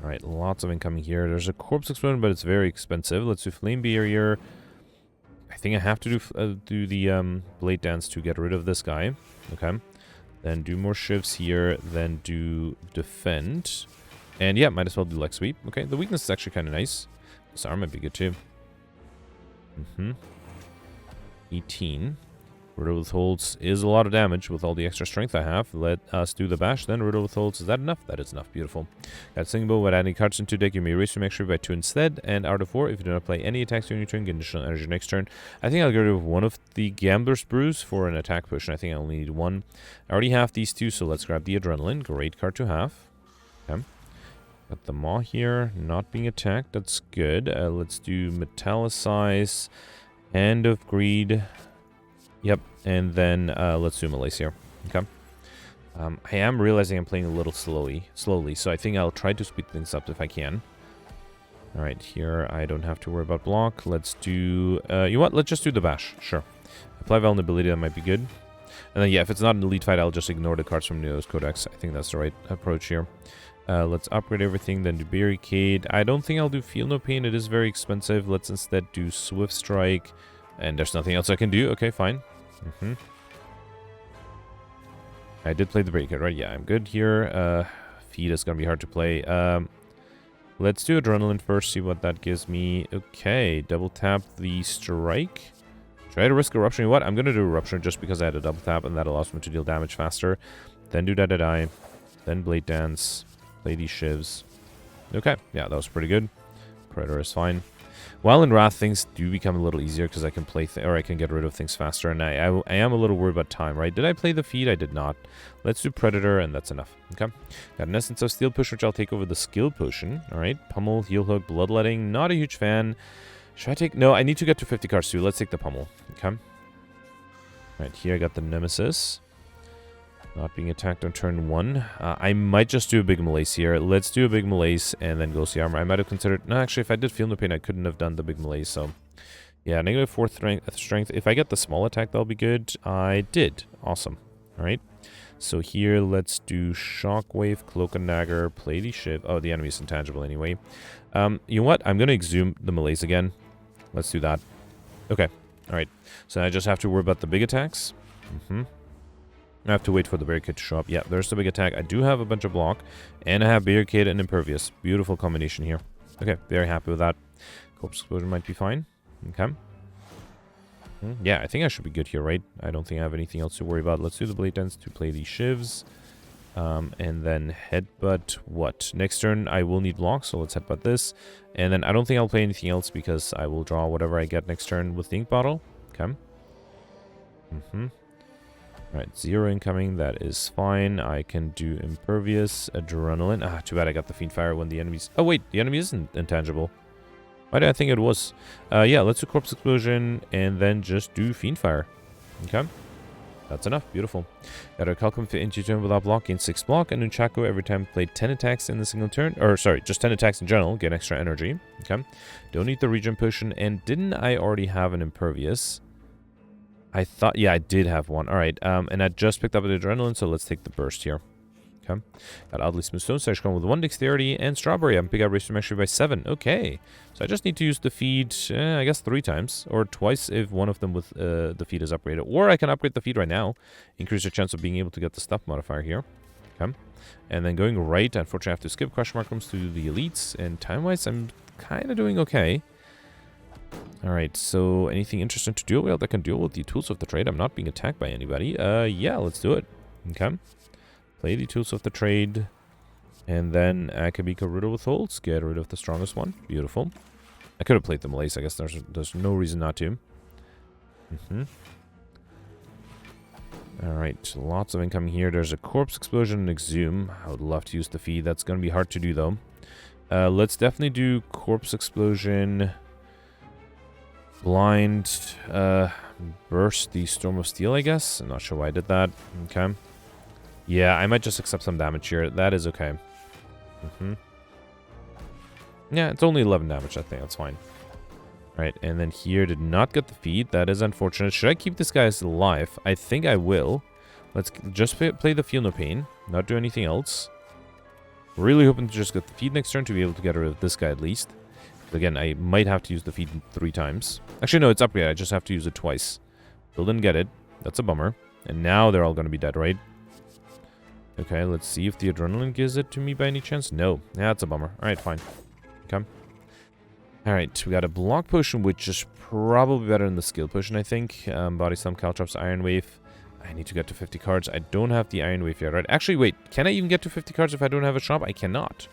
Alright, lots of incoming here. There's a corpse explosion, but it's very expensive. Let's do flame barrier. I think I have to do the blade dance to get rid of this guy. Okay. Then do more shivs here. Then do defend. And yeah, might as well do leg sweep. Okay, the weakness is actually kind of nice. Disarm might be good too. 18. Riddle withholds is a lot of damage with all the extra strength I have. Let us do the bash, then riddle withholds. Is that enough? That is enough. Beautiful. Got Singing Bow. When adding cards into deck, you may raise your max by 2 instead. And out of 4, if you do not play any attacks during your turn, get additional energy next turn. I think I'll get rid of one of the Gambler's Brews for an attack push, and I think I only need one. I already have these two, so let's grab the Adrenaline. Great card to have. Okay. Got the Maw here, not being attacked. That's good. Let's do Metallicize. Hand of Greed. Yep, and then let's do Malaise here. Okay. I am realizing I'm playing a little slowly, so I think I'll try to speed things up if I can. Alright, here I don't have to worry about block. Let's do... you know what? Let's just do the bash. Sure. Apply vulnerability, that might be good. And then, yeah, if it's not an elite fight, I'll just ignore the cards from Neo's Codex. I think that's the right approach here. Let's upgrade everything, then do Barricade. I don't think I'll do Feel No Pain. It is very expensive. Let's instead do Swift Strike. And there's nothing else I can do. Okay, fine. I did play the Barricade, right? Yeah, I'm good here. Feed is going to be hard to play. Let's do Adrenaline first, see what that gives me. Okay, double tap the Strike. Try to risk Eruption. You know what? I'm going to do Eruption just because I had a double tap, and that allows me to deal damage faster. Then do Die. Then Blade Dance. Play these shivs. Okay, yeah, that was pretty good. Predator is fine. While in Wrath, things do become a little easier because I can play or I can get rid of things faster, and I am a little worried about time, right? Did I play the feed? I did not. Let's do Predator, and that's enough. Okay. Got an Essence of Steel Push, which I'll take over the Skill Potion. All right. Pummel, Heal Hook, Bloodletting. Not a huge fan. Should I take... No, I need to get to 50 cards too. Let's take the Pummel. Okay. All right, here I got the Nemesis. Not being attacked on turn 1. I might just do a big Malaise here. Let's do a big Malaise and then Ghostly Armor. I might have considered... No, actually, if I did Feel No Pain, I couldn't have done the big Malaise, so... Yeah, negative 4 strength. If I get the small attack, that'll be good. I did. Awesome. Alright. So here, let's do Shockwave, Cloak and Dagger, play the Shiv. Oh, the enemy's intangible anyway. You know what? I'm going to exhume the Malaise again. Let's do that. Okay. Alright. So I just have to worry about the big attacks. I have to wait for the Barricade to show up. Yeah, there's the big attack. I do have a bunch of block. And I have Barricade and Impervious. Beautiful combination here. Okay, very happy with that. Corpse Explosion might be fine. Okay. Yeah, I think I should be good here, right? I don't think I have anything else to worry about. Let's do the Blade Dance to play these shivs. And then Headbutt what? Next turn, I will need block, so let's Headbutt this. And then I don't think I'll play anything else because I will draw whatever I get next turn with the Ink Bottle. Okay. Alright, 0 incoming, that is fine. I can do Impervious, Adrenaline. Ah, too bad I got the Fiendfire when the enemy's... Oh wait, the enemy isn't intangible. Why did I think it was? Yeah, let's do Corpse Explosion, and then just do Fiendfire. Okay. That's enough, beautiful. Got a Calcum fit into turn without block, gain 6 block, and Nunchaku every time played 10 attacks in the single turn. Or, sorry, just 10 attacks in general, get extra energy. Okay. Don't need the Regen Potion, and didn't I already have an Impervious? I thought, yeah, I did have one. All right, and I just picked up the Adrenaline, so let's take the Burst here. Okay. Got Oddly Smooth Stone, so I should come with 1 Dexterity, and Strawberry. I'm pick up Race Mastery by 7. Okay. So I just need to use the feed, I guess 3 times, or twice if one of them with the feed is upgraded. Or I can upgrade the feed right now. Increase your chance of being able to get the Stuff modifier here. Okay. And then going right, unfortunately I have to skip Question Mark rooms to the Elites, and time-wise I'm kind of doing okay. Alright, so anything interesting to do? Well, that can deal with the Tools of the Trade. I'm not being attacked by anybody. Yeah, let's do it. Okay. Play the Tools of the Trade. And then Akabika Riddle withholds. Get rid of the strongest one. Beautiful. I could have played the Malaise. I guess there's no reason not to. Alright, lots of incoming here. There's a Corpse Explosion and Exhume. I would love to use the feed. That's going to be hard to do, though. Let's definitely do Corpse Explosion... Blind, burst the Storm of Steel, I guess. I'm not sure why I did that. Okay. Yeah, I might just accept some damage here. That is okay. Yeah, it's only 11 damage, I think. That's fine. Alright, and then here did not get the feed. That is unfortunate. Should I keep this guy alive? I think I will. Let's just play the Feel No Pain. Not do anything else. Really hoping to just get the feed next turn to be able to get rid of this guy at least. But again, I might have to use the feed 3 times. Actually, no, it's upgrade. I just have to use it twice. Still didn't get it. That's a bummer. And now they're all going to be dead, right? Okay, let's see if the Adrenaline gives it to me by any chance. No. Yeah, that's a bummer. Alright, fine. Okay. Alright, we got a Block Potion, which is probably better than the Skill Potion, I think. Body Slam, Caltrops, Iron Wave. I need to get to 50 cards. I don't have the Iron Wave yet, right? Actually, wait. Can I even get to 50 cards if I don't have a shop? I cannot.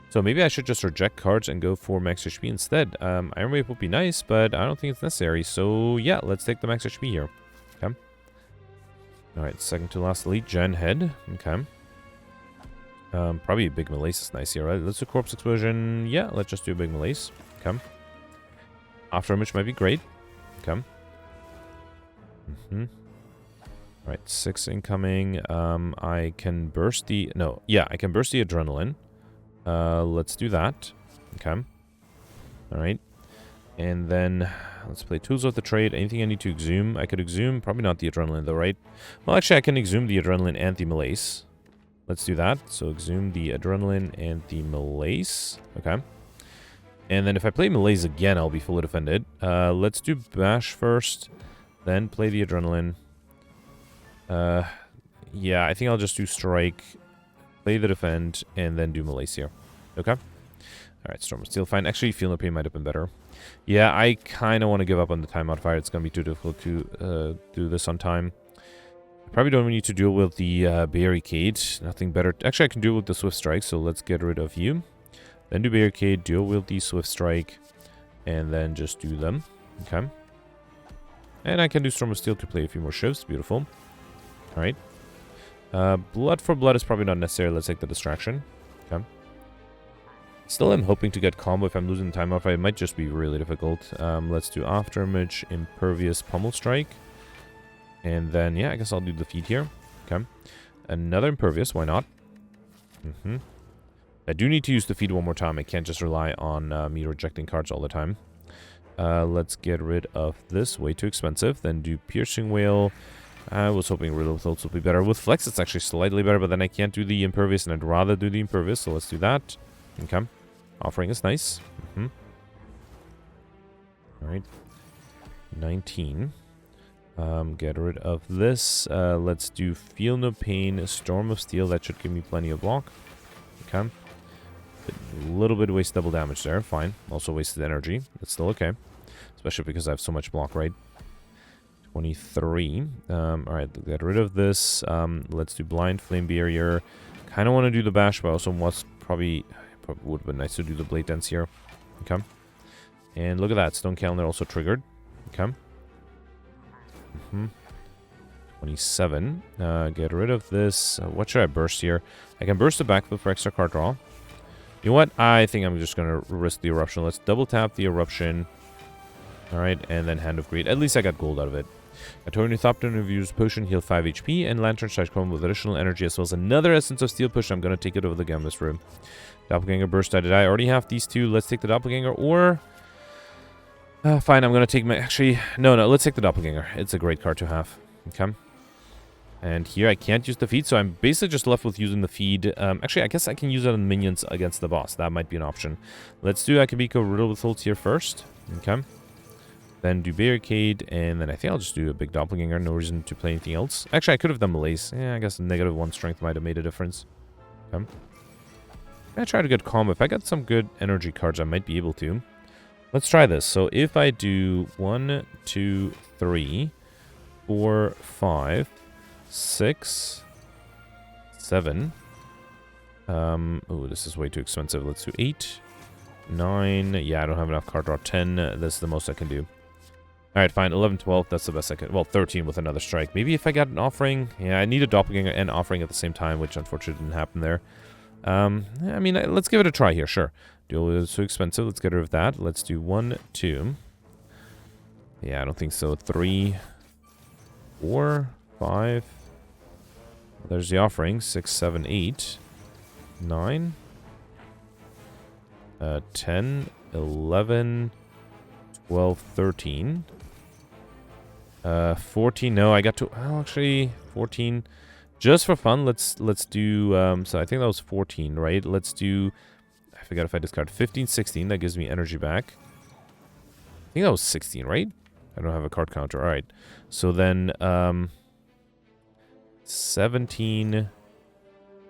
So maybe I should just reject cards and go for max HP instead. Iron Wave would be nice, but I don't think it's necessary. So yeah, let's take the max HP here. Okay. Alright, second to last elite, Gen Head. Okay. Probably a big Malaise is nice here, right? Let's do Corpse Explosion. Yeah, let's just do a big Malaise. Okay. After Image might be great. Okay. Alright, 6 incoming. I can burst the... No, yeah, I can burst the Adrenaline. Let's do that. Okay. Alright. And then let's play Tools of the Trade. Anything I need to exhume? I could exhume. Probably not the Adrenaline though, right? Well, actually, I can exhume the Adrenaline and the Malaise. Let's do that. So exhume the Adrenaline and the Malaise. Okay. And then if I play Malaise again, I'll be fully defended. Let's do Bash first. Then play the Adrenaline. Yeah, I think I'll just do Strike. Play the Defend, and then do Malaise here. Okay? Alright, Storm of Steel, fine. Actually, Feel No Pain might have been better. Yeah, I kind of want to give up on the time modifier. It's going to be too difficult to do this on time. I probably don't need to deal with the Barricade. Nothing better. Actually, I can deal with the Swift Strike, so let's get rid of you. Then do Barricade, deal with the Swift Strike, and then just do them. Okay? And I can do Storm of Steel to play a few more shifts. Beautiful. Alright. Blood for blood is probably not necessary. Let's take the distraction. Okay. Still am hoping to get combo if I'm losing the time modifier. It might just be really difficult. Let's do After Image, Impervious, Pummel Strike. And then, yeah, I guess I'll do the feed here. Okay. Another Impervious, why not? I do need to use the feed one more time. I can't just rely on me rejecting cards all the time. Let's get rid of this. Way too expensive. Then do Piercing Whale. I was hoping Riddle with Ults would be better. With Flex, it's actually slightly better, but then I can't do the Impervious, and I'd rather do the Impervious, so let's do that. Okay. Offering is nice. Alright. 19. Get rid of this. Let's do Feel No Pain, Storm of Steel. That should give me plenty of block. Okay. A little bit waste double damage there. Fine. Also wasted energy. That's still okay. Especially because I have so much block, right? 23. Alright, get rid of this. Let's do Blind Flame Barrier. Kind of want to do the Bash, but also probably would have been nice to do the Blade Dance here. Okay. And look at that. Stone Calendar also triggered. Okay. 27. Get rid of this. What should I burst here? I can burst the backflip for extra card draw. You know what? I think I'm just going to risk the Eruption. Let's double tap the Eruption. Alright, and then Hand of Greed. At least I got gold out of it. A Tony Thopter Reviews Potion, heal 5 HP, and Lantern Strike Chrome with additional energy, as well as another Essence of Steel Push. I'm going to take it over the Gambless Room. Doppelganger Burst. Did I already have these two? Let's take the Doppelganger, or... fine, I'm going to take my... Actually, no, let's take the Doppelganger. It's a great card to have. Okay. And here I can't use the feed, so I'm basically just left with using the feed. Actually, I guess I can use it on minions against the boss. That might be an option. Let's do Akabiko Riddle with Ults here first. Okay. Then do Barricade, and then I think I'll just do a big Doppelganger. No reason to play anything else. Actually, I could have done Malaise. Yeah, I guess a -1 strength might have made a difference. Okay. I try to get combo. If I got some good energy cards, I might be able to. Let's try this. So if I do 1, 2, 3, 4, 5, 6, 7. Oh, this is way too expensive. Let's do 8, 9. Yeah, I don't have enough card draw. 10. This is the most I can do. Alright, fine. 11, 12. That's the best I can. Well, 13 with another strike. Maybe if I got an offering. Yeah, I need a Doppelganger and offering at the same time, which unfortunately didn't happen there. I mean, let's give it a try here. Sure. Duel is too expensive. Let's get rid of that. Let's do 1, 2. Yeah, I don't think so. 3, 4, 5. There's the offering. 6, 7, 8, 9. 10, 11, 12, 13. 14, no, I got to, well, actually, 14. Just for fun, let's do, so I think that was 14, right? Let's do, I forgot if I discard 15, 16, that gives me energy back. I think that was 16, right? I don't have a card counter, alright. So then, 17,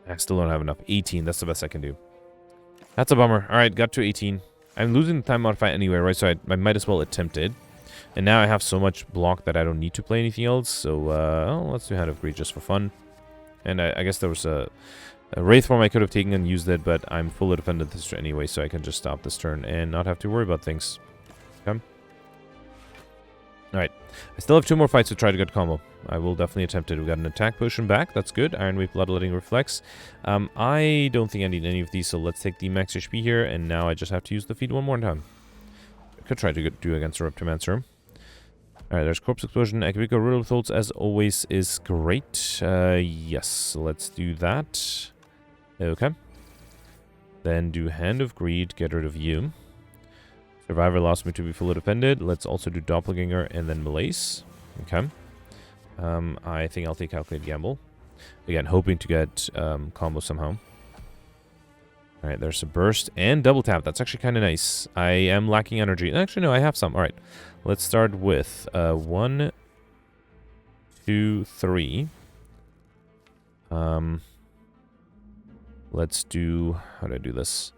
I still don't have enough. 18, that's the best I can do. That's a bummer. Alright, got to 18. I'm losing the time modifier anyway, right? So I might as well attempt it. And now I have so much block that I don't need to play anything else. So, let's do Hand of Greed just for fun. And I guess there was a Wraith form I could have taken and used it, but I'm fully defended this turn anyway, so I can just stop this turn and not have to worry about things. Okay. Alright. I still have 2 more fights to try to get combo. I will definitely attempt it. We got an attack potion back. That's good. Iron Wave, Bloodletting, Reflex. I don't think I need any of these, so let's take the max HP here, and now I just have to use the feed one more time. I could try to do against Eruption. Alright, there's Corpse Explosion. Akabiko Riddle Thoughts, as always, is great. Yes, let's do that. Okay. Then do Hand of Greed, get rid of you. Survivor allows me to be fully defended. Let's also do Doppelganger and then Malaise. Okay. I think I'll take Calculated Gamble. Again, hoping to get combo somehow. Alright, there's a Burst and Double Tap. That's actually kind of nice. I am lacking energy. Actually, no, I have some. Alright. Let's start with 1, 2, 3. Let's do... How do I do this?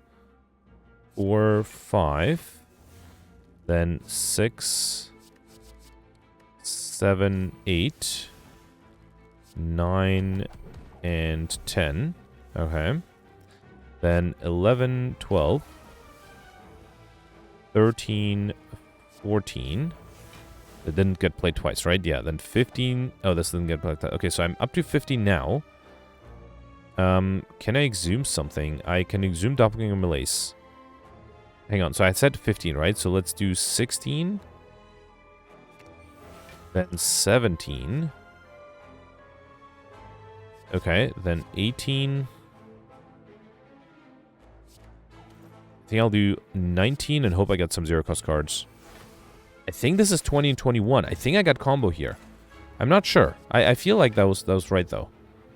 4, 5. Then 6, 7, 8, 9, and 10. Okay. Then 11, 12, 13, 14. It didn't get played twice, right? Yeah, then 15. Oh, this didn't get played. Okay, so I'm up to 50 now. Can I exhume something? I can exhume Doppelganger Malaise. Hang on, so I said 15, right? So let's do 16. Then 17. Okay, then 18. I think I'll do 19 and hope I get some zero-cost cards. I think this is 20 and 21. I think I got combo here. I'm not sure. I feel like that was right, though.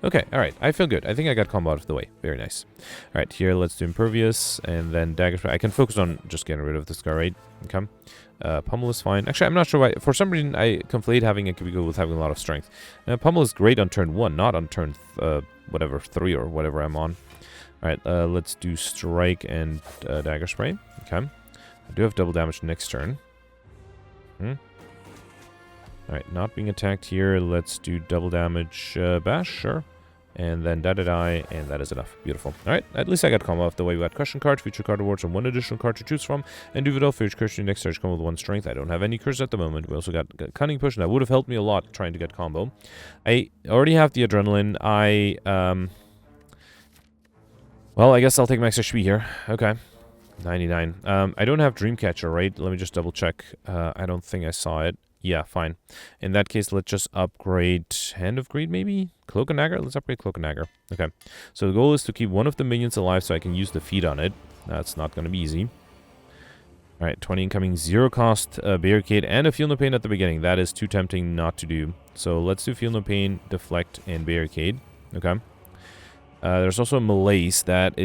Okay, alright. I feel good. I think I got combo out of the way. Very nice. Alright, here let's do Impervious and then Dagger. I can focus on just getting rid of this guy, right? Okay. Pummel is fine. Actually, I'm not sure why. For some reason, I conflate having a Akabiko with having a lot of strength. Pummel is great on turn 1, not on turn, whatever, 3 or whatever I'm on. Alright, let's do Strike and Dagger Spray. Okay. I do have double damage next turn. Alright, not being attacked here. Let's do double damage bash, sure. And then die, and that is enough. Beautiful. Alright, at least I got combo off the way. We got question card, feature card awards, and 1 additional card to choose from. And do it all for each curse. Your next search combo with 1 strength. I don't have any curse at the moment. We also got Cunning Push, and that would have helped me a lot trying to get combo. I already have the Adrenaline. Well, I guess I'll take max HP here. Okay. 99. I don't have Dreamcatcher, right? Let me just double check. I don't think I saw it. Yeah, fine. In that case, let's just upgrade Hand of Greed, maybe? Cloak and Dagger? Let's upgrade Cloak and Dagger. Okay. So the goal is to keep one of the minions alive so I can use the feed on it. That's not going to be easy. Alright, 20 incoming, 0 cost, Barricade, and a Feel No Pain at the beginning. That is too tempting not to do. So let's do Feel No Pain, Deflect, and Barricade. Okay. There's also a Malaise. That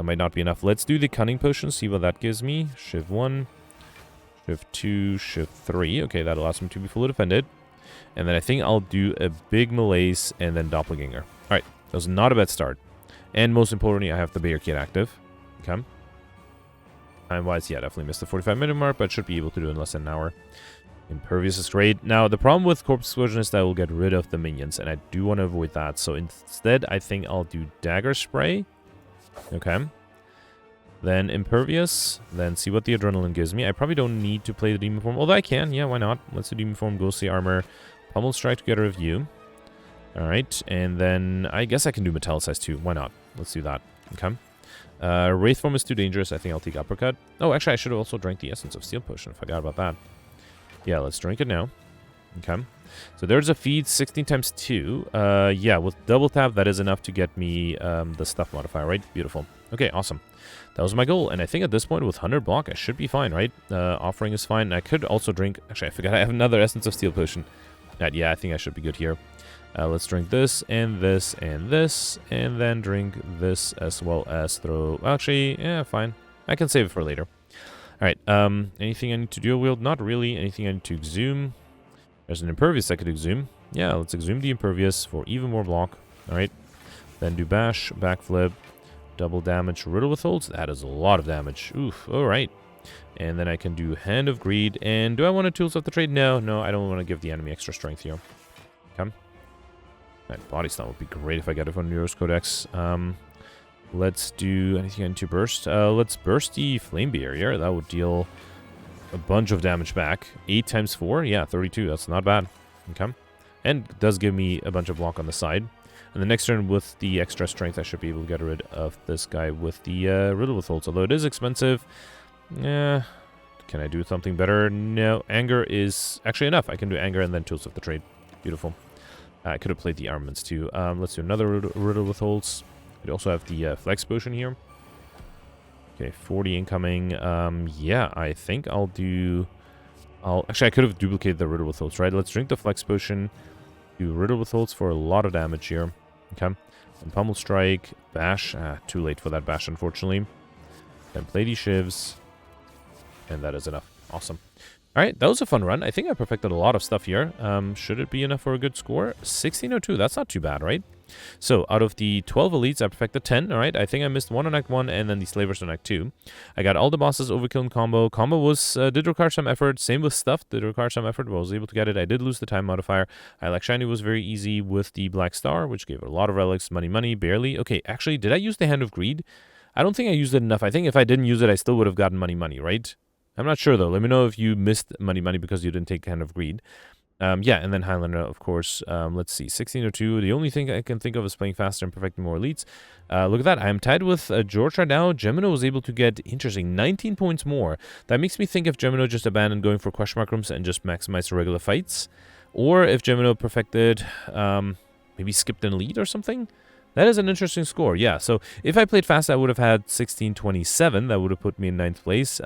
might not be enough. Let's do the Cunning Potion, see what that gives me. Shiv 1. Shift 2, Shift 3. Okay, that allows me to be fully defended. And then I think I'll do a big Malaise and then Doppelganger. Alright, that was not a bad start. And most importantly, I have the Barricade active. Okay. Time-wise, yeah, definitely missed the 45-minute mark, but should be able to do it in less than an hour. Impervious is great. Now, the problem with Corpse Explosion is that I will get rid of the minions, and I do want to avoid that. So instead, I think I'll do Dagger Spray. Okay. Then Impervious. Then see what the Adrenaline gives me. I probably don't need to play the Demon Form. Although I can. Yeah, why not? Let's do Demon Form, Ghostly Armor, Pummel Strike to get rid of you. Alright. And then I guess I can do Metallicize too. Why not? Let's do that. Okay. Wraith Form is too dangerous. I think I'll take Uppercut. Oh, actually, I should have also drank the Essence of Steel Potion. Forgot about that. Yeah, let's drink it now. Okay. So there's a feed, 16 times 2. Yeah, with double tap, that is enough to get me the stuff modifier, right? Beautiful. Okay, awesome. That was my goal, and I think at this point with 100 block, I should be fine, right? Offering is fine. I could also drink... Actually, I forgot I have another Essence of Steel potion. Yeah, I think I should be good here. Let's drink this, and this, and this, and then drink this as well as throw... Actually, yeah, fine. I can save it for later. Alright, anything I need to dual wield? Not really. Anything I need to exhume? There's an Impervious I could exhume. Yeah, let's exhume the Impervious for even more block. Alright. Then do bash, backflip, double damage, riddle withholds. That is a lot of damage. Oof, alright. And then I can do Hand of Greed. And do I want to Tools of the Trade? No, I don't want to give the enemy extra strength here. Okay. Alright, Body Slam would be great if I get it from Nero's Codex. Let's do anything into burst. Let's burst the Flame Barrier. That would deal a bunch of damage back. 8 times 4? Yeah, 32. That's not bad. Okay. And does give me a bunch of block on the side. And the next turn with the extra strength, I should be able to get rid of this guy with the riddle withholds. Although it is expensive. Yeah. Can I do something better? No. Anger is actually enough. I can do anger and then Tools of the Trade. Beautiful. I could have played the armaments too. Let's do another riddle withholds. I also have the flex potion here. Okay, 40 incoming. Yeah, I think I'll do... Actually, I could have duplicated the riddle withholds, right? Let's drink the flex potion. Do riddle withholds for a lot of damage here. Okay. And pummel strike, bash. Too late for that bash, unfortunately. Then play these shivs. And that is enough. Awesome. Alright, that was a fun run. I think I perfected a lot of stuff here. Should it be enough for a good score? 1602, that's not too bad, right? So, out of the 12 elites, I perfected 10, alright? I think I missed one on Act 1 and then the slavers on Act 2. I got all the bosses overkill and combo. Combo was, did require some effort. Same with stuff, did require some effort, but I was able to get it. I did lose the time modifier. I like Shiny was very easy with the Black Star, which gave it a lot of relics. Money, barely. Okay, actually, did I use the Hand of Greed? I don't think I used it enough. I think if I didn't use it, I still would have gotten money, right? I'm not sure, though. Let me know if you missed money because you didn't take Hand of Greed. Yeah, and then Highlander, of course. Let's see, 1602. The only thing I can think of is playing faster and perfecting more elites. Look at that. I am tied with George right now. Gemino was able to get, interesting, 19 points more. That makes me think if Gemino just abandoned going for question mark rooms and just maximized regular fights. Or if Gemino perfected, maybe skipped an elite or something. That is an interesting score, yeah. So if I played fast, I would have had 1627. That would have put me in 9th place.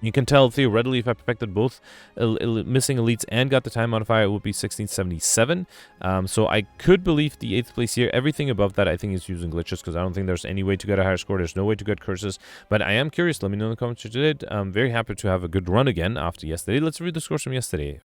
You can tell theoretically if I perfected both missing elites and got the time modifier, it would be 1677. So I could believe the 8th place here. Everything above that I think is using glitches because I don't think there's any way to get a higher score. There's no way to get curses. But I am curious. Let me know in the comments what you did. I'm very happy to have a good run again after yesterday. Let's read the scores from yesterday.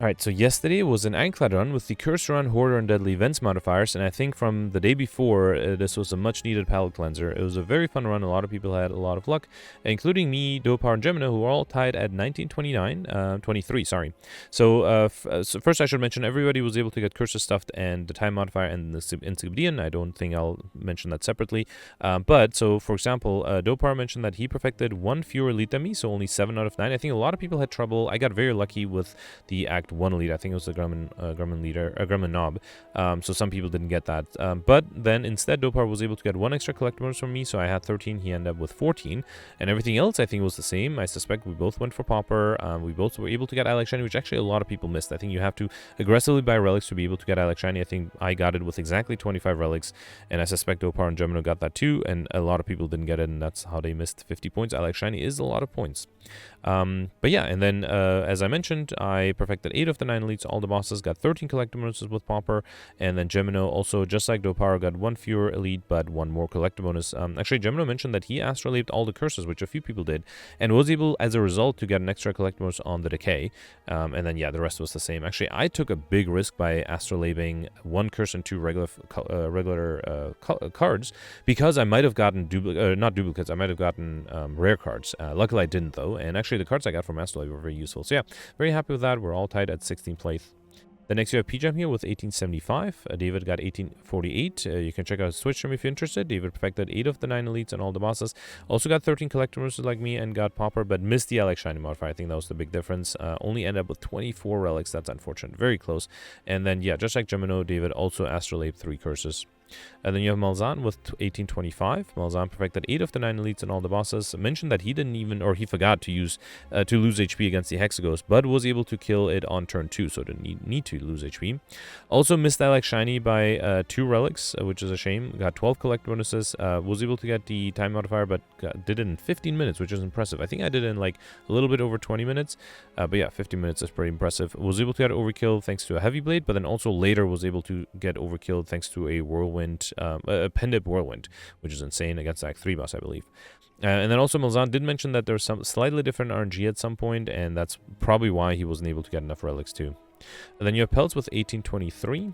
Alright, so yesterday was an Ironclad run with the Curse Run, Hoarder, and Deadly Events modifiers, and I think from the day before, this was a much-needed palette cleanser. It was a very fun run, a lot of people had a lot of luck, including me, Dopar, and Gemino, who are all tied at 23, sorry. So, first I should mention, everybody was able to get Curses stuffed and the time modifier and the Encyclopedian. I don't think I'll mention that separately. But, so, for example, Dopar mentioned that he perfected 1 fewer elite than me, so only 7 out of 9. I think a lot of people had trouble. I got very lucky with the Act 1 elite. I think it was the Grumman Knob. So some people didn't get that. But then instead Dopar was able to get 1 extra collect bonus from me, so I had 13, he ended up with 14. And everything else I think was the same. I suspect we both went for Pauper. We both were able to get Alex Shiny, which actually a lot of people missed. I think you have to aggressively buy relics to be able to get Alex Shiny. I think I got it with exactly 25 relics, and I suspect Dopar and Gemino got that too, and a lot of people didn't get it, and that's how they missed 50 points. Alex Shiny is a lot of points. But yeah, and then as I mentioned, I perfected 8 of the 9 elites. All the bosses got 13 collector bonuses with Pauper, and then Gemino also, just like Dopar, got 1 fewer elite but 1 more collector bonus. Actually, Gemino mentioned that he astrolabed all the curses, which a few people did, and was able as a result to get an extra collector bonus on the decay. And then yeah, the rest was the same. Actually, I took a big risk by astrolabing 1 curse and 2 regular cards, because I might have gotten not duplicates, I might have gotten rare cards. Luckily I didn't though, and actually the cards I got from astrolabe were very useful. So yeah, very happy with that. We're all tied at 16th place. The next you have PJam here with 1875. David got 1848. You can check out his Twitch stream if you're interested. David perfected 8 of the 9 elites and all the bosses. Also got 13 collector bonuses like me and got Pauper, but missed the Alex Shiny modifier. I think that was the big difference. Only ended up with 24 relics. That's unfortunate. Very close. And then, yeah, just like Gemino, David also astrolabed 3 curses. And then you have Malzahn with 1825. Malzahn perfected 8 of the 9 elites and all the bosses. Mentioned that he didn't even, or he forgot to use, to lose HP against the Hexaghost, but was able to kill it on turn 2, so didn't need to lose HP. Also missed Alex Shiny by 2 relics, which is a shame. Got 12 collect bonuses. Was able to get the time modifier, but did it in 15 minutes, which is impressive. I think I did it in like a little bit over 20 minutes. But yeah, 15 minutes is pretty impressive. Was able to get overkill thanks to a heavy blade, but then also later was able to get overkill thanks to a whirlwind, a Pendip whirlwind, which is insane against Act 3 boss, I believe. And then also Malzahn did mention that there's some slightly different RNG at some point, and that's probably why he wasn't able to get enough relics too. And then you have Peltz with 1823.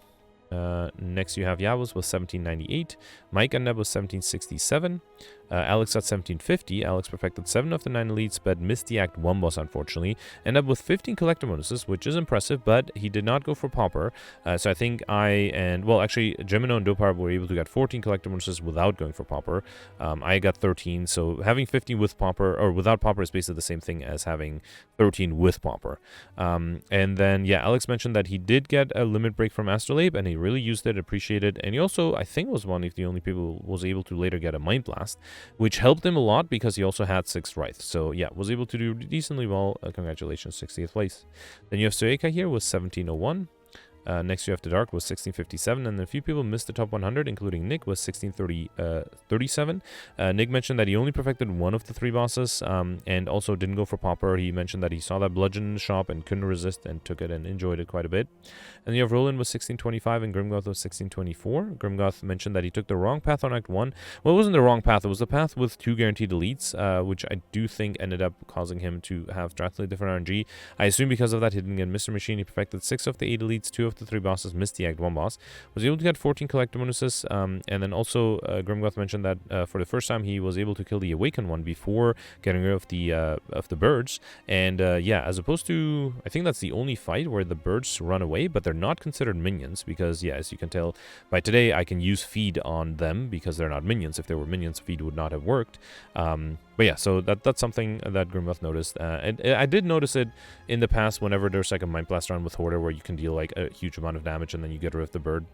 Next you have Yavuz with 1798. Mike and Neb with 1767. Alex got 1750. Alex perfected 7 of the 9 elites, but missed the Act 1 boss, unfortunately. Ended up with 15 collector bonuses, which is impressive, but he did not go for Pauper. So I think actually, Gemino and Dopar were able to get 14 collector bonuses without going for Pauper. I got 13, so having 15 with Pauper, or without Pauper, is basically the same thing as having 13 with Pauper. And then, yeah, Alex mentioned that he did get a limit break from Astrolabe, and he really used it, appreciated, and he also, I think, was one of the only people who was able to later get a Mind Blast, which helped him a lot because he also had 6 Wraith. So yeah, was able to do decently well. Congratulations, 60th place. Then you have Soeka here with 1701. Next you have the Dark with 1657, and a few people missed the top 100, including Nick with 1637. Nick mentioned that he only perfected 1 of the 3 bosses, and also didn't go for Pauper. He mentioned that he saw that bludgeon in the shop and couldn't resist and took it and enjoyed it quite a bit. And you have Roland with 1625 and Grimgoth with 1624. Grimgoth mentioned that he took the wrong path on Act 1. Well, it wasn't the wrong path, it was the path with 2 guaranteed elites, which I do think ended up causing him to have drastically different RNG. I assume because of that he didn't get Mr. Machine. He perfected 6 of the 8 elites, 2 of the 3 bosses, missed the Act 1 boss, was able to get 14 collector bonuses, and then also Grimgoth mentioned that for the first time he was able to kill the Awakened one before getting rid of the birds, and yeah, as opposed to, I think that's the only fight where the birds run away, but they're not considered minions, because yeah, as you can tell by today, I can use feed on them because they're not minions. If they were minions, feed would not have worked. But yeah, so that's something that Grimgoth noticed. And I did notice it in the past whenever there's like a Mind Blast run with Hoarder where you can deal like a huge amount of damage and then you get rid of the bird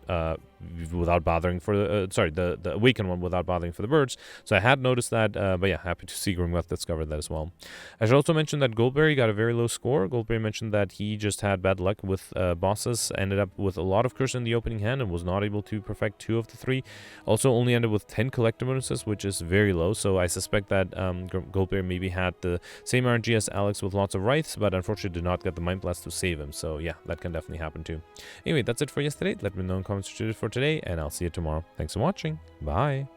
without bothering for the Awakened one without bothering for the birds. So I had noticed that, but yeah, happy to see Grimgoth discovered that as well. I should also mention that Goldberry got a very low score. Goldberry mentioned that he just had bad luck with bosses, ended up with a lot of curse in the opening hand and was not able to perfect 2 of the 3. Also only ended with 10 collector bonuses, which is very low, so I suspect that Goldberry maybe had the same RNG as Alex with lots of Wraiths, but unfortunately did not get the Mind Blast to save him, so yeah, that can definitely happen too. Anyway, that's it for yesterday. Let me know in the comments what you did for today, and I'll see you tomorrow. Thanks for watching. Bye.